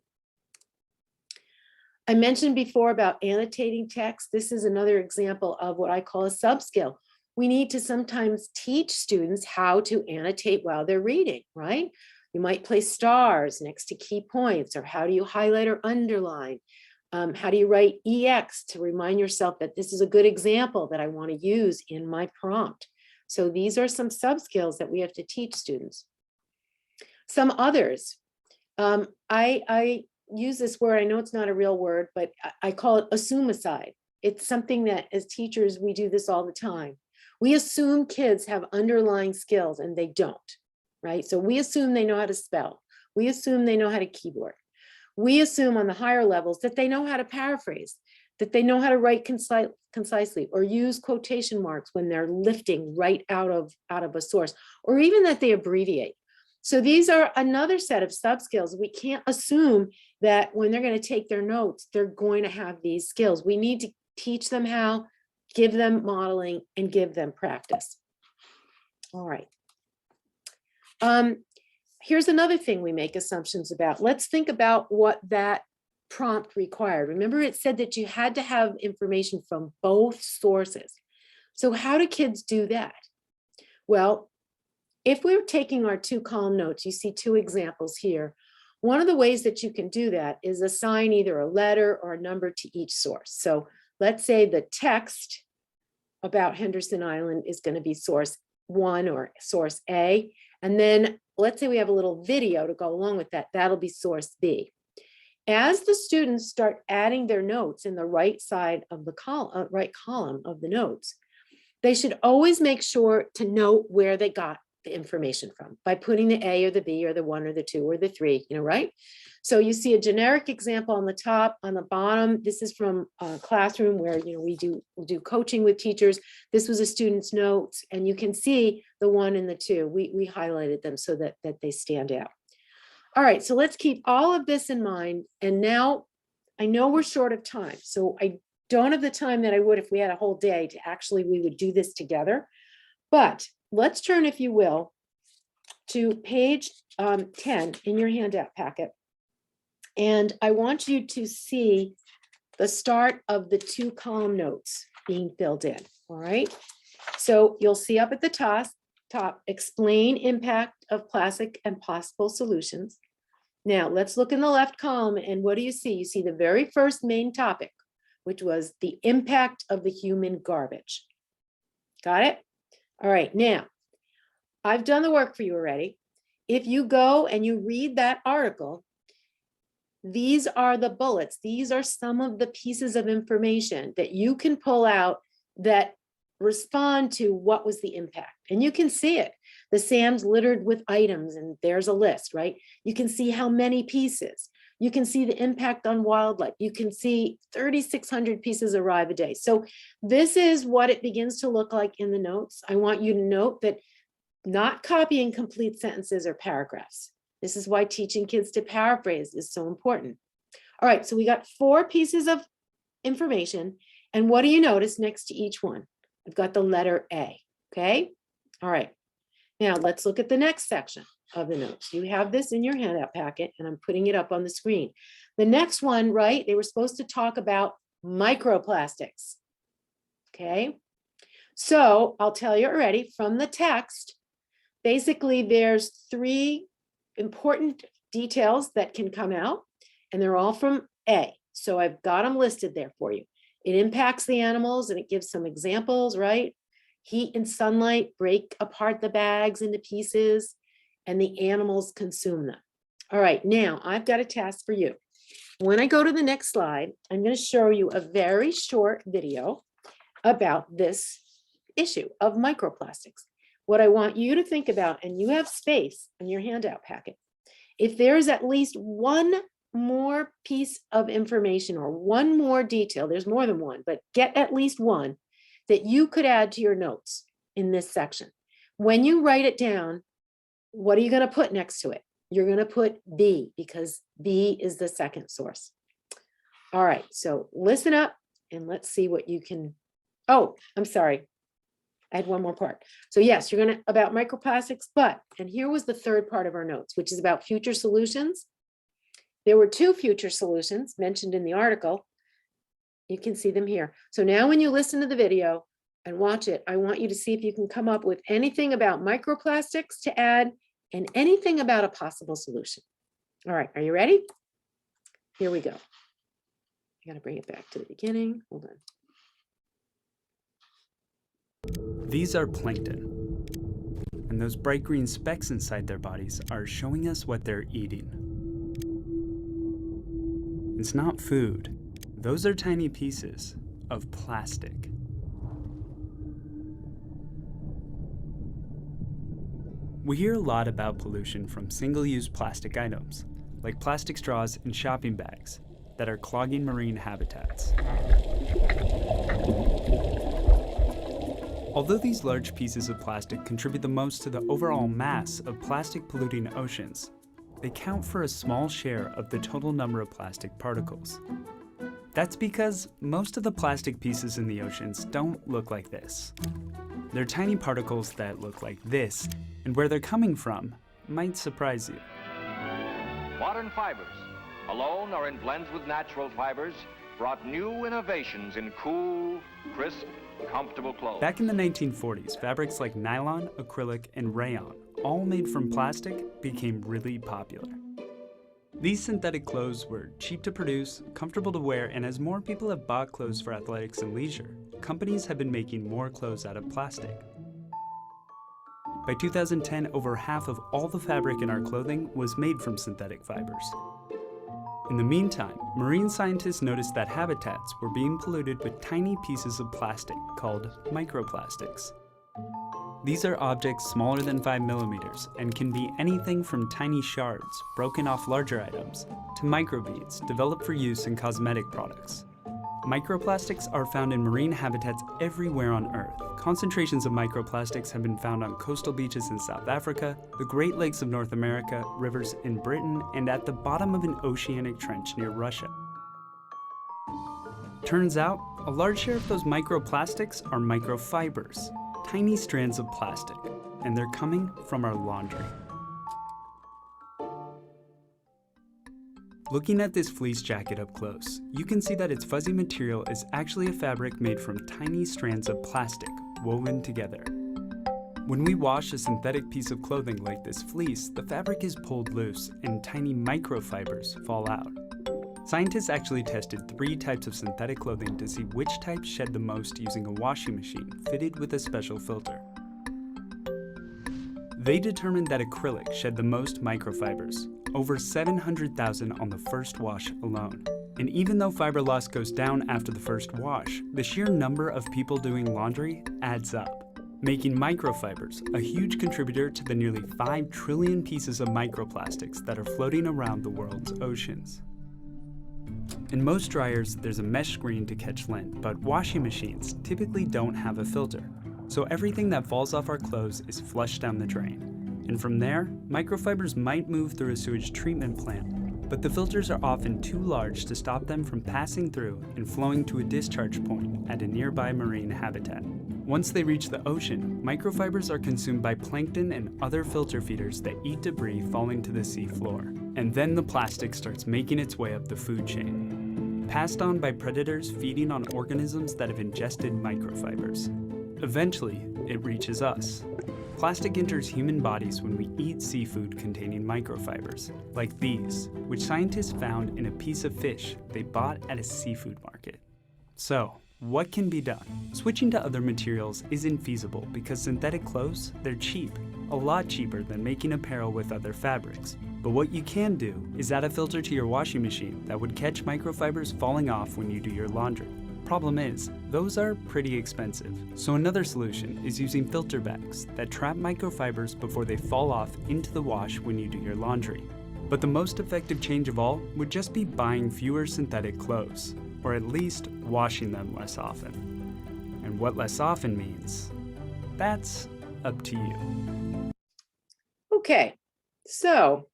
I mentioned before about annotating text. This is another example of what I call a subskill. We need to sometimes teach students how to annotate while they're reading, right? You might place stars next to key points, or how do you highlight or underline? How do you write EX to remind yourself that this is a good example that I want to use in my prompt? So these are some subskills that we have to teach students. Some others, I use this word, I know it's not a real word, but I call it assume-aside. It's something that as teachers, we do this all the time. We assume kids have underlying skills and they don't, right? So we assume they know how to spell. We assume they know how to keyboard. We assume on the higher levels that they know how to paraphrase, that they know how to write concisely, or use quotation marks when they're lifting right out of a source, or even that they abbreviate. So these are another set of subskills. We can't assume that when they're going to take their notes, they're going to have these skills. We need to teach them how, give them modeling, and give them practice. All right. Here's another thing we make assumptions about. Let's think about what that prompt required. Remember, it said that you had to have information from both sources. So how do kids do that? Well, if we're taking our 2-column notes, you see 2 examples here. One of the ways that you can do that is assign either a letter or a number to each source. So let's say the text about Henderson Island is going to be source 1 or source A. And then let's say we have a little video to go along with that. That'll be source B. As the students start adding their notes in the right side of the right column of the notes, they should always make sure to note where they got the information from? By putting the A or the B or the 1 or the 2 or the 3, right? So you see a generic example on the top, on the bottom. This is from a classroom where, we do coaching with teachers. This was a student's notes, and you can see the 1 and the 2. We highlighted them so that they stand out. All right, so let's keep all of this in mind. And now I know we're short of time, so I don't have the time that I would if we had a whole day to actually, we would do this together. But let's turn, if you will, to page 10 in your handout packet. And I want you to see the start of the 2 column notes being filled in, all right? So you'll see up at the top, explain impact of plastic and possible solutions. Now let's look in the left column, and what do you see? You see the very first main topic, which was the impact of the human garbage. Got it? All right, now I've done the work for you already. If you go and you read that article, these are the bullets. These are some of the pieces of information that you can pull out that respond to what was the impact. And you can see it. The sand's littered with items, and there's a list, right? You can see how many pieces. You can see the impact on wildlife. You can see 3,600 pieces arrive a day. So this is what it begins to look like in the notes. I want you to note that not copying complete sentences or paragraphs. This is why teaching kids to paraphrase is so important. All right, so we got 4 pieces of information. And what do you notice next to each one? I've got the letter A, okay? All right, now let's look at the next section of the notes. You have this in your handout packet, and I'm putting it up on the screen. The next one, right, they were supposed to talk about microplastics, okay? So I'll tell you already from the text, basically there's 3 important details that can come out, and they're all from A. So I've got them listed there for you. It impacts the animals, and it gives some examples, right? Heat and sunlight break apart the bags into pieces, and the animals consume them. All right, now I've got a task for you. When I go to the next slide, I'm going to show you a very short video about this issue of microplastics. What I want you to think about, and you have space in your handout packet, if there's at least one more piece of information or one more detail, there's more than one, but get at least one that you could add to your notes in this section. When you write it down, what are you going to put next to it? You're going to put B, because B is the second source. All right, so listen up and let's see what you can. Oh, I'm sorry. I had one more part. So yes, you're going to about microplastics, but, and here was the third part of our notes, which is about future solutions. There were 2 future solutions mentioned in the article. You can see them here. So now when you listen to the video and watch it, I want you to see if you can come up with anything about microplastics to add and anything about a possible solution. All right, are you ready? Here we go. I got to bring it back to the beginning. Hold on. These are plankton, and those bright green specks inside their bodies are showing us what they're eating. It's not food. Those are tiny pieces of plastic. We hear a lot about pollution from single-use plastic items, like plastic straws and shopping bags, that are clogging marine habitats. Although these large pieces of plastic contribute the most to the overall mass of plastic polluting oceans, they count for a small share of the total number of plastic particles. That's because most of the plastic pieces in the oceans don't look like this. They're tiny particles that look like this, and where they're coming from might surprise you. Modern fibers, alone or in blends with natural fibers, brought new innovations in cool, crisp, comfortable clothes. Back in the 1940s, fabrics like nylon, acrylic, and rayon, all made from plastic, became really popular. These synthetic clothes were cheap to produce, comfortable to wear, and as more people have bought clothes for athletics and leisure, companies have been making more clothes out of plastic. By 2010, over half of all the fabric in our clothing was made from synthetic fibers. In the meantime, marine scientists noticed that habitats were being polluted with tiny pieces of plastic called microplastics. These are objects smaller than 5 millimeters and can be anything from tiny shards broken off larger items to microbeads developed for use in cosmetic products. Microplastics are found in marine habitats everywhere on Earth. Concentrations of microplastics have been found on coastal beaches in South Africa, the Great Lakes of North America, rivers in Britain, and at the bottom of an oceanic trench near Russia. Turns out, a large share of those microplastics are microfibers, tiny strands of plastic, and they're coming from our laundry. Looking at this fleece jacket up close, you can see that its fuzzy material is actually a fabric made from tiny strands of plastic woven together. When we wash a synthetic piece of clothing like this fleece, the fabric is pulled loose and tiny microfibers fall out. Scientists actually tested 3 types of synthetic clothing to see which types shed the most using a washing machine fitted with a special filter. They determined that acrylic shed the most microfibers, over 700,000 on the first wash alone. And even though fiber loss goes down after the first wash, the sheer number of people doing laundry adds up, making microfibers a huge contributor to the nearly 5 trillion pieces of microplastics that are floating around the world's oceans. In most dryers, there's a mesh screen to catch lint, but washing machines typically don't have a filter. So everything that falls off our clothes is flushed down the drain. And from there, microfibers might move through a sewage treatment plant, but the filters are often too large to stop them from passing through and flowing to a discharge point at a nearby marine habitat. Once they reach the ocean, microfibers are consumed by plankton and other filter feeders that eat debris falling to the sea floor. And then the plastic starts making its way up the food chain, passed on by predators feeding on organisms that have ingested microfibers. Eventually, it reaches us. Plastic enters human bodies when we eat seafood containing microfibers, like these, which scientists found in a piece of fish they bought at a seafood market. So, what can be done? Switching to other materials isn't feasible because synthetic clothes, they're cheap, a lot cheaper than making apparel with other fabrics. But what you can do is add a filter to your washing machine that would catch microfibers falling off when you do your laundry. Problem is, those are pretty expensive. So another solution is using filter bags that trap microfibers before they fall off into the wash when you do your laundry. But the most effective change of all would just be buying fewer synthetic clothes, or at least washing them less often. And what less often means, that's up to you. Okay, so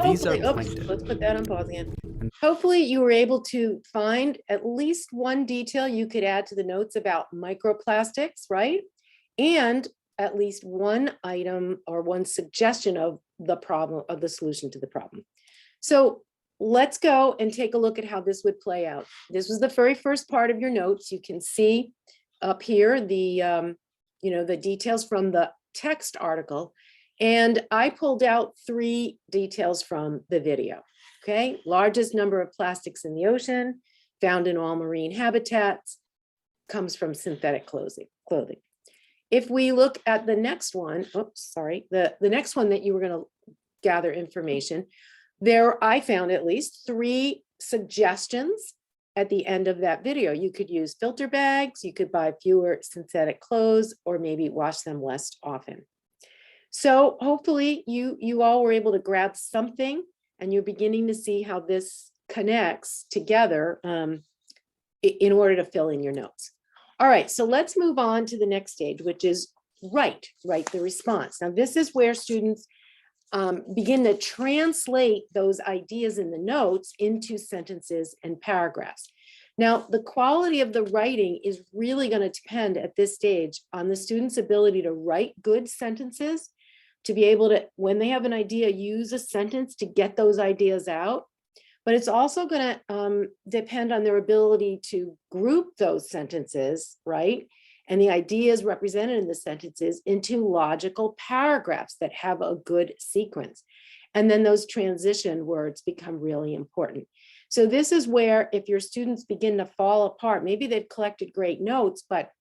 These are hopefully, plankton. let's put that on pause again. Hopefully you were able to find at least one detail you could add to the notes about microplastics, right? And at least one item or one suggestion of the problem, of the solution to the problem. So let's go and take a look at how this would play out. This was the very first part of your notes. You can see up here the the details from the text article. And I pulled out 3 details from the video. Okay, largest number of plastics in the ocean, found in all marine habitats, comes from synthetic clothing. If we look at the next one, the next one that you were going to gather information, there I found at least 3 suggestions at the end of that video. You could use filter bags, you could buy fewer synthetic clothes, or maybe wash them less often. So hopefully you all were able to grab something, and you're beginning to see how this connects together in order to fill in your notes. All right, so let's move on to the next stage, which is write the response. Now, this is where students begin to translate those ideas in the notes into sentences and paragraphs. Now, the quality of the writing is really going to depend at this stage on the student's ability to write good sentences, to be able to, when they have an idea, use a sentence to get those ideas out. But it's also going to depend on their ability to group those sentences, right? And the ideas represented in the sentences into logical paragraphs that have a good sequence. And then those transition words become really important. So this is where if your students begin to fall apart, maybe they've collected great notes, but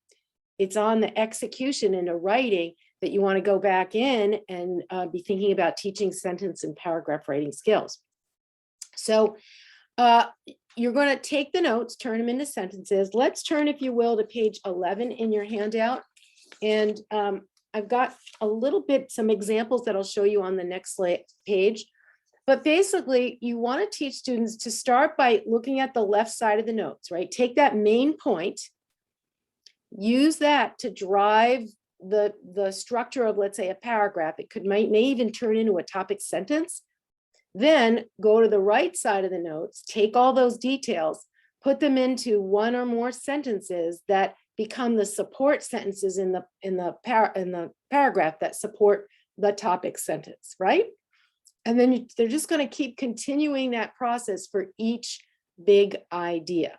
it's on the execution and the writing that you want to go back in and be thinking about teaching sentence and paragraph writing skills. So you're going to take the notes, turn them into sentences. Let's turn, if you will, to page 11 in your handout. And I've got a little bit, some examples that I'll show you on the next page. But basically, you want to teach students to start by looking at the left side of the notes, right? Take that main point, use that to drive the structure of, let's say, a paragraph. It may even turn into a topic sentence. Then go to the right side of the notes, take all those details, put them into one or more sentences that become the support sentences in the paragraph that support the topic sentence, right? And then they're just going to keep continuing that process for each big idea.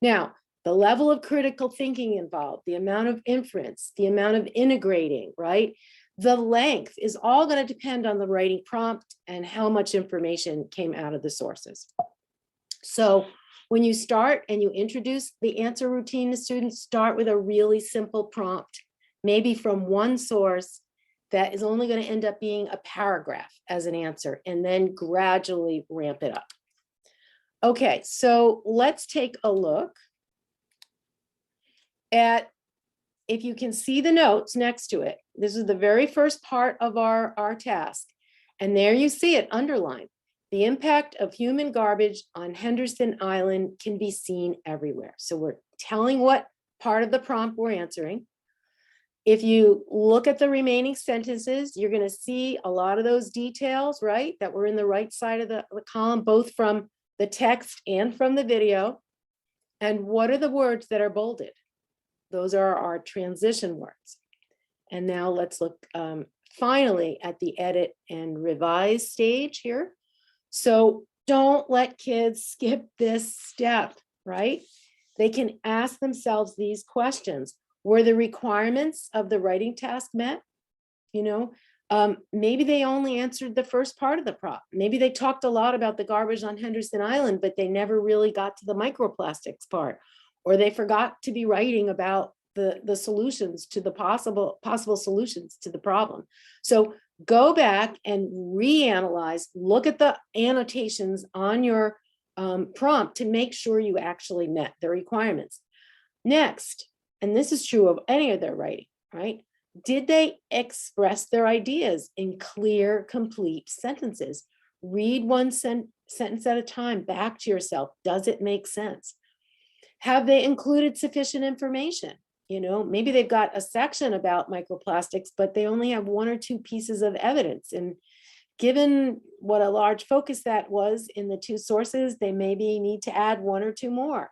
Now, the level of critical thinking involved, the amount of inference, the amount of integrating, right? The length is all going to depend on the writing prompt and how much information came out of the sources. So when you start and you introduce the answer routine to students, start with a really simple prompt, maybe from one source that is only going to end up being a paragraph as an answer, and then gradually ramp it up. Okay, so let's take a look at, if you can see the notes next to it. This is the very first part of our task. And there you see it underlined. The impact of human garbage on Henderson Island can be seen everywhere. So we're telling what part of the prompt we're answering. If you look at the remaining sentences, you're going to see a lot of those details, right, that were in the right side of the column, both from the text and from the video. And what are the words that are bolded? Those are our transition words. And now let's look finally at the edit and revise stage here. So don't let kids skip this step, right? They can ask themselves these questions. Were the requirements of the writing task met? You know, maybe they only answered the first part of the prompt. Maybe they talked a lot about the garbage on Henderson Island, but they never really got to the microplastics part, or they forgot to be writing about the solutions to the possible solutions to the problem. So go back and reanalyze, look at the annotations on your prompt to make sure you actually met the requirements. Next, and this is true of any of their writing, right? Did they express their ideas in clear, complete sentences? Read one sentence at a time back to yourself. Does it make sense? Have they included sufficient information? You know, maybe they've got a section about microplastics, but they only have one or two pieces of evidence. And given what a large focus that was in the two sources, they maybe need to add one or two more.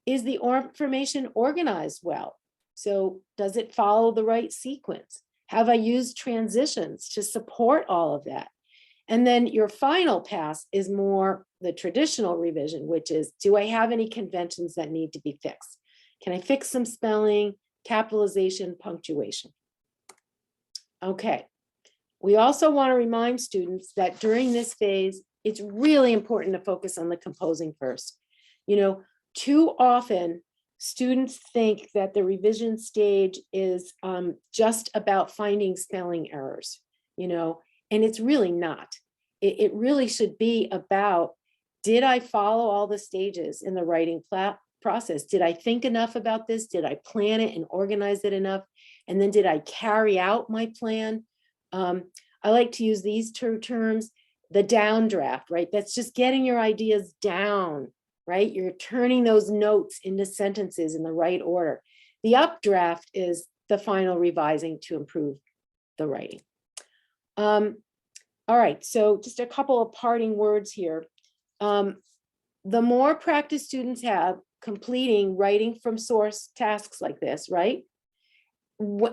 Is the information organized well? So does it follow the right sequence? Have I used transitions to support all of that? And then your final pass is more the traditional revision, which is, do I have any conventions that need to be fixed? Can I fix some spelling, capitalization, punctuation? Okay. We also want to remind students that during this phase, it's really important to focus on the composing first. You know, too often students think that the revision stage is just about finding spelling errors, you know, and it's really not. It really should be about, did I follow all the stages in the writing process? Did I think enough about this? Did I plan it and organize it enough? And then did I carry out my plan? I like to use these two terms, the downdraft, right? That's just getting your ideas down, right? You're turning those notes into sentences in the right order. The updraft is the final revising to improve the writing. All right, so just a couple of parting words here. The more practice students have completing writing from source tasks like this, right?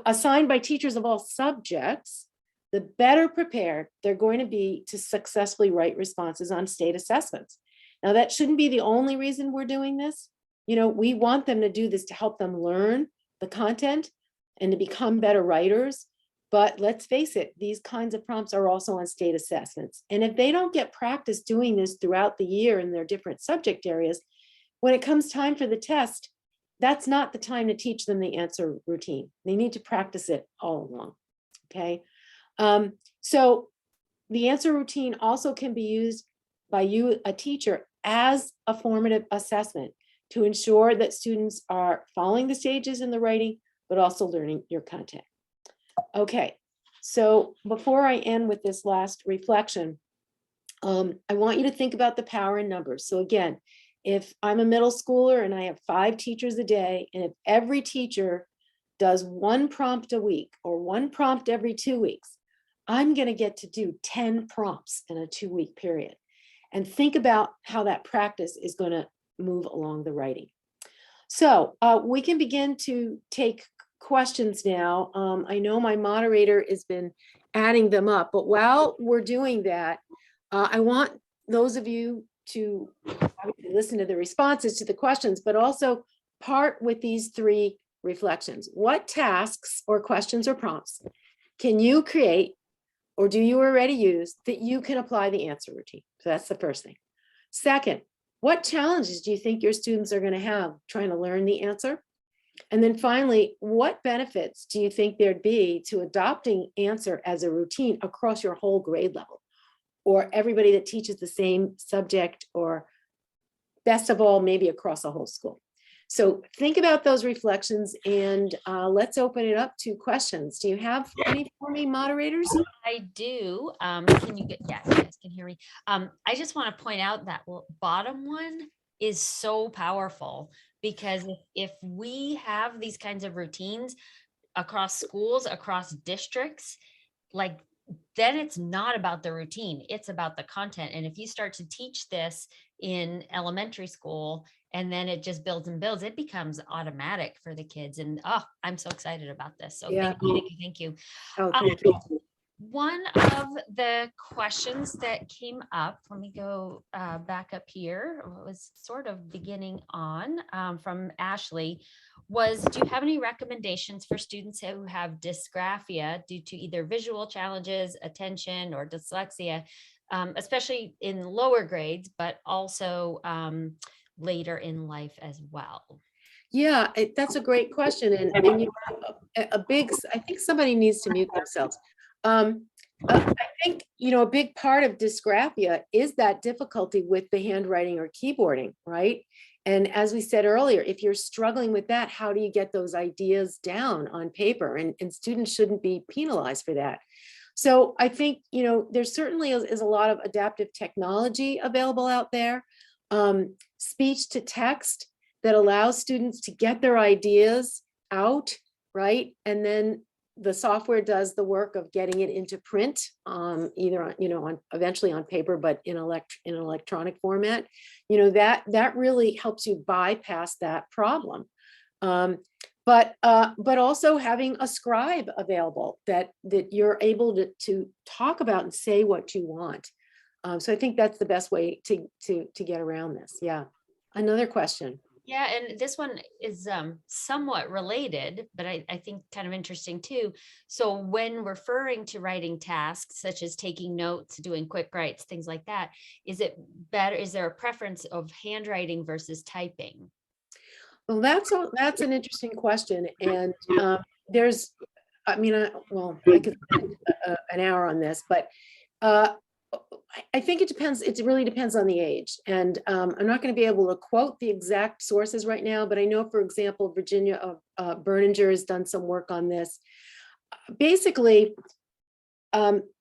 Assigned by teachers of all subjects, the better prepared they're going to be to successfully write responses on state assessments. Now, that shouldn't be the only reason we're doing this. You know, we want them to do this to help them learn the content and to become better writers. But let's face it, these kinds of prompts are also on state assessments. And if they don't get practice doing this throughout the year in their different subject areas, when it comes time for the test, that's not the time to teach them the answer routine. They need to practice it all along, okay? So the answer routine also can be used by you, a teacher, as a formative assessment to ensure that students are following the stages in the writing, but also learning your content. Okay, so before I end with this last reflection, I want you to think about the power in numbers. So again, if I'm a middle schooler and I have 5 teachers a day, and if every teacher does 1 prompt a week or 1 prompt every 2 weeks, I'm going to get to do 10 prompts in a 2-week period. And think about how that practice is going to move along the writing. So we can begin to take questions now. I know my moderator has been adding them up, but while we're doing that, I want those of you to obviously listen to the responses to the questions, but also part with these 3 reflections. What tasks or questions or prompts can you create, or do you already use, that you can apply the answer routine? So that's the first thing. Second, what challenges do you think your students are going to have trying to learn the answer? And then finally, what benefits do you think there'd be to adopting answer as a routine across your whole grade level, or everybody that teaches the same subject, or best of all, maybe across a whole school? So think about those reflections, and let's open it up to questions. Do you have any for me, moderators? I do. Can you get, yes, you guys can hear me. I just want to point out that bottom one is so powerful, because if we have these kinds of routines across schools, across districts, like, then it's not about the routine, it's about the content. And if you start to teach this in elementary school, and then it just builds and builds, it becomes automatic for the kids. And oh, I'm so excited about this. So Yeah. thank you, thank you. Oh, thank you. One of the questions that came up, let me go back up here, what was sort of beginning on from Ashley, was, do you have any recommendations for students who have dysgraphia due to either visual challenges, attention, or dyslexia, especially in lower grades, but also later in life as well? Yeah, that's a great question. And you know, I think somebody needs to mute themselves. I think, you know, a big part of dysgraphia is that difficulty with the handwriting or keyboarding, right? And as we said earlier, if you're struggling with that, how do you get those ideas down on paper? And students shouldn't be penalized for that. So I think, you know, there certainly is a lot of adaptive technology available out there. Speech to text that allows students to get their ideas out, right? And then the software does the work of getting it into print, either on, you know, eventually on paper, but in an electronic format. You know, that really helps you bypass that problem. But also having a scribe available that you're able to talk about and say what you want. So I think that's the best way to get around this. Yeah. Another question. Yeah, and this one is somewhat related, but I think kind of interesting too. So when referring to writing tasks, such as taking notes, doing quick writes, things like that, is it better? Is there a preference of handwriting versus typing? Well, that's an interesting question. And there's, I mean, I could spend an hour on this, but I think it depends. It really depends on the age. And I'm not going to be able to quote the exact sources right now, but I know, for example, Virginia Berninger has done some work on this. Basically,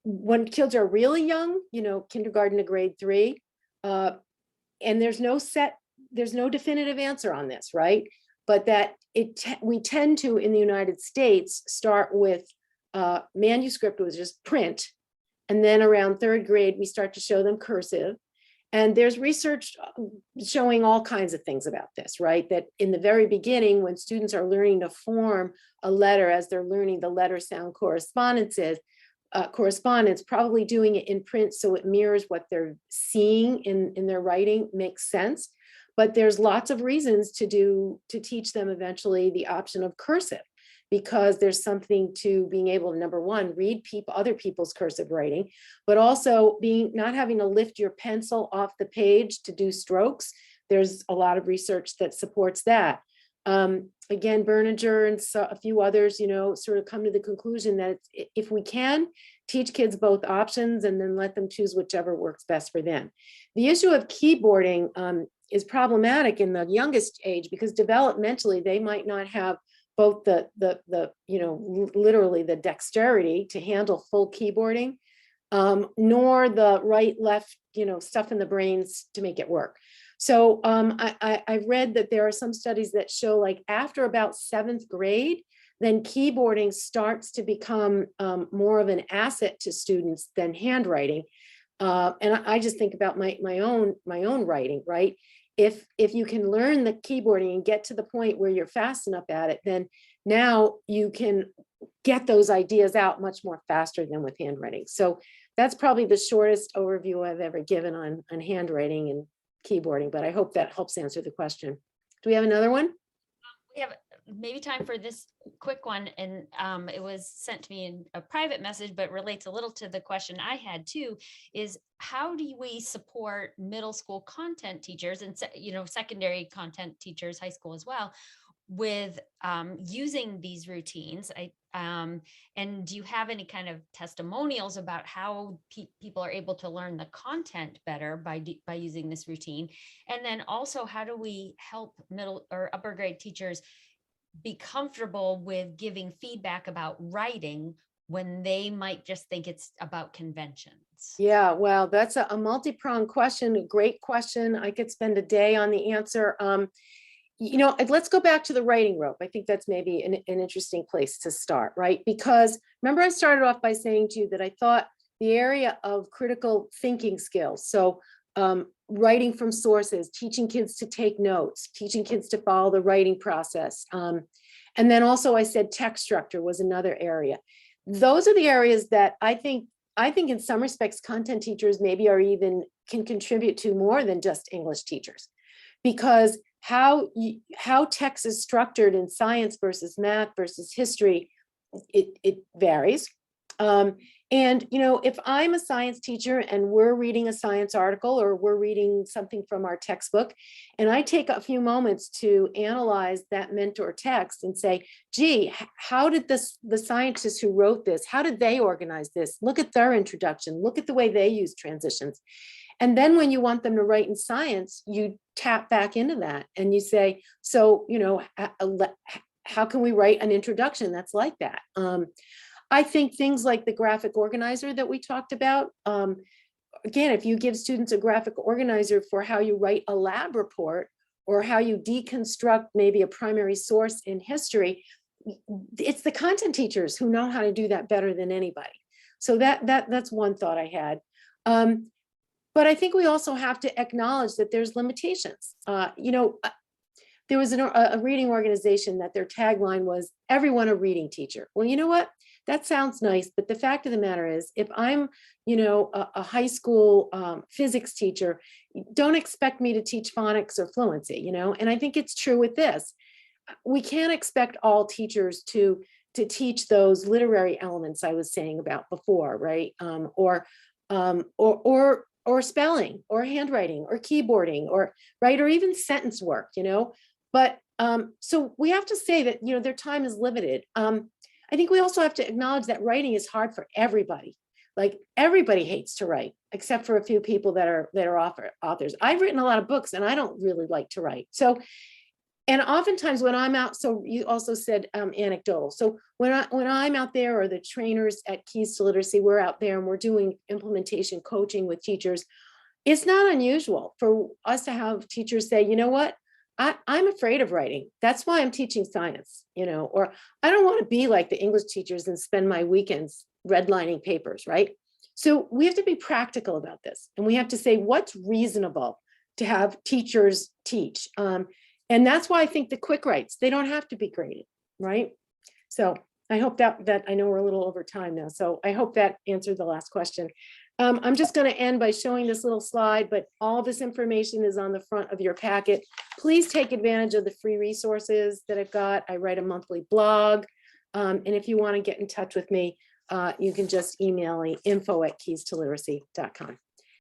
when kids are really young, you know, kindergarten to grade 3, and there's no definitive answer on this, right? But that we tend to, in the United States, start with manuscript, which is just print. And then around 3rd grade, we start to show them cursive. And there's research showing all kinds of things about this, right? That in the very beginning, when students are learning to form a letter, as they're learning the letter sound correspondence, probably doing it in print so it mirrors what they're seeing in their writing makes sense. But there's lots of reasons to teach them eventually the option of cursive, because there's something to being able to, number one, read other people's cursive writing, but also not having to lift your pencil off the page to do strokes. There's a lot of research that supports that. Again, Berninger and a few others, you know, sort of come to the conclusion that if we can teach kids both options and then let them choose whichever works best for them. The issue of keyboarding is problematic in the youngest age, because developmentally they might not have both literally the dexterity to handle full keyboarding, nor the right, left, stuff in the brains to make it work. So I've read that there are some studies that show like after about 7th grade, then keyboarding starts to become more of an asset to students than handwriting. And I just think about my own writing, right? If you can learn the keyboarding and get to the point where you're fast enough at it, then now you can get those ideas out much more faster than with handwriting. So that's probably the shortest overview I've ever given on handwriting and keyboarding, but I hope that helps answer the question. Do we have another one? We have maybe time for this quick one, and it was sent to me in a private message, but relates a little to the question I had too, is how do we support middle school content teachers and secondary content teachers, high school as well, with using these routines? And do you have any kind of testimonials about how people are able to learn the content better by using this routine? And then also, how do we help middle or upper grade teachers be comfortable with giving feedback about writing when they might just think it's about conventions? Yeah, well, that's a multi-pronged question, a great question. I could spend a day on the answer. Let's go back to the writing rope. I think that's maybe an interesting place to start, right? Because remember, I started off by saying to you that I thought the area of critical thinking skills, so writing from sources, teaching kids to take notes, teaching kids to follow the writing process. And then also I said text structure was another area. Those are the areas that I think in some respects, content teachers maybe can contribute to more than just English teachers, because how text is structured in science versus math versus history, it varies. And if I'm a science teacher and we're reading a science article or we're reading something from our textbook, and I take a few moments to analyze that mentor text and say, gee, how did the scientists who wrote this, how did they organize this? Look at their introduction, look at the way they use transitions. And then when you want them to write in science, you tap back into that and you say, so, how can we write an introduction that's like that? I think things like the graphic organizer that we talked about, again, if you give students a graphic organizer for how you write a lab report or how you deconstruct maybe a primary source in history, it's the content teachers who know how to do that better than anybody. So that's one thought I had. But I think we also have to acknowledge that there's limitations. There was a reading organization that their tagline was, everyone a reading teacher. Well, you know what? That sounds nice, but the fact of the matter is, if I'm, a high school physics teacher, don't expect me to teach phonics or fluency, and I think it's true with this. We can't expect all teachers to teach those literary elements I was saying about before, right? Or spelling or handwriting or keyboarding or even sentence work, but so we have to say that, their time is limited. I think we also have to acknowledge that writing is hard for everybody. Like everybody hates to write, except for a few people that are authors. I've written a lot of books and I don't really like to write. So, and oftentimes when I'm out, so you also said anecdotal. So when I'm out there, or the trainers at Keys to Literacy, we're out there and we're doing implementation coaching with teachers, it's not unusual for us to have teachers say, you know what, I'm afraid of writing. That's why I'm teaching science, or I don't want to be like the English teachers and spend my weekends redlining papers, right? So we have to be practical about this. And we have to say what's reasonable to have teachers teach. And that's why I think the quick writes, they don't have to be graded, right? So I hope that I know we're a little over time now. So I hope that answered the last question. I'm just going to end by showing this little slide, but all this information is on the front of your packet. Please take advantage of the free resources that I've got. I write a monthly blog. And if you want to get in touch with me, you can just email me info@keystoliteracy.com.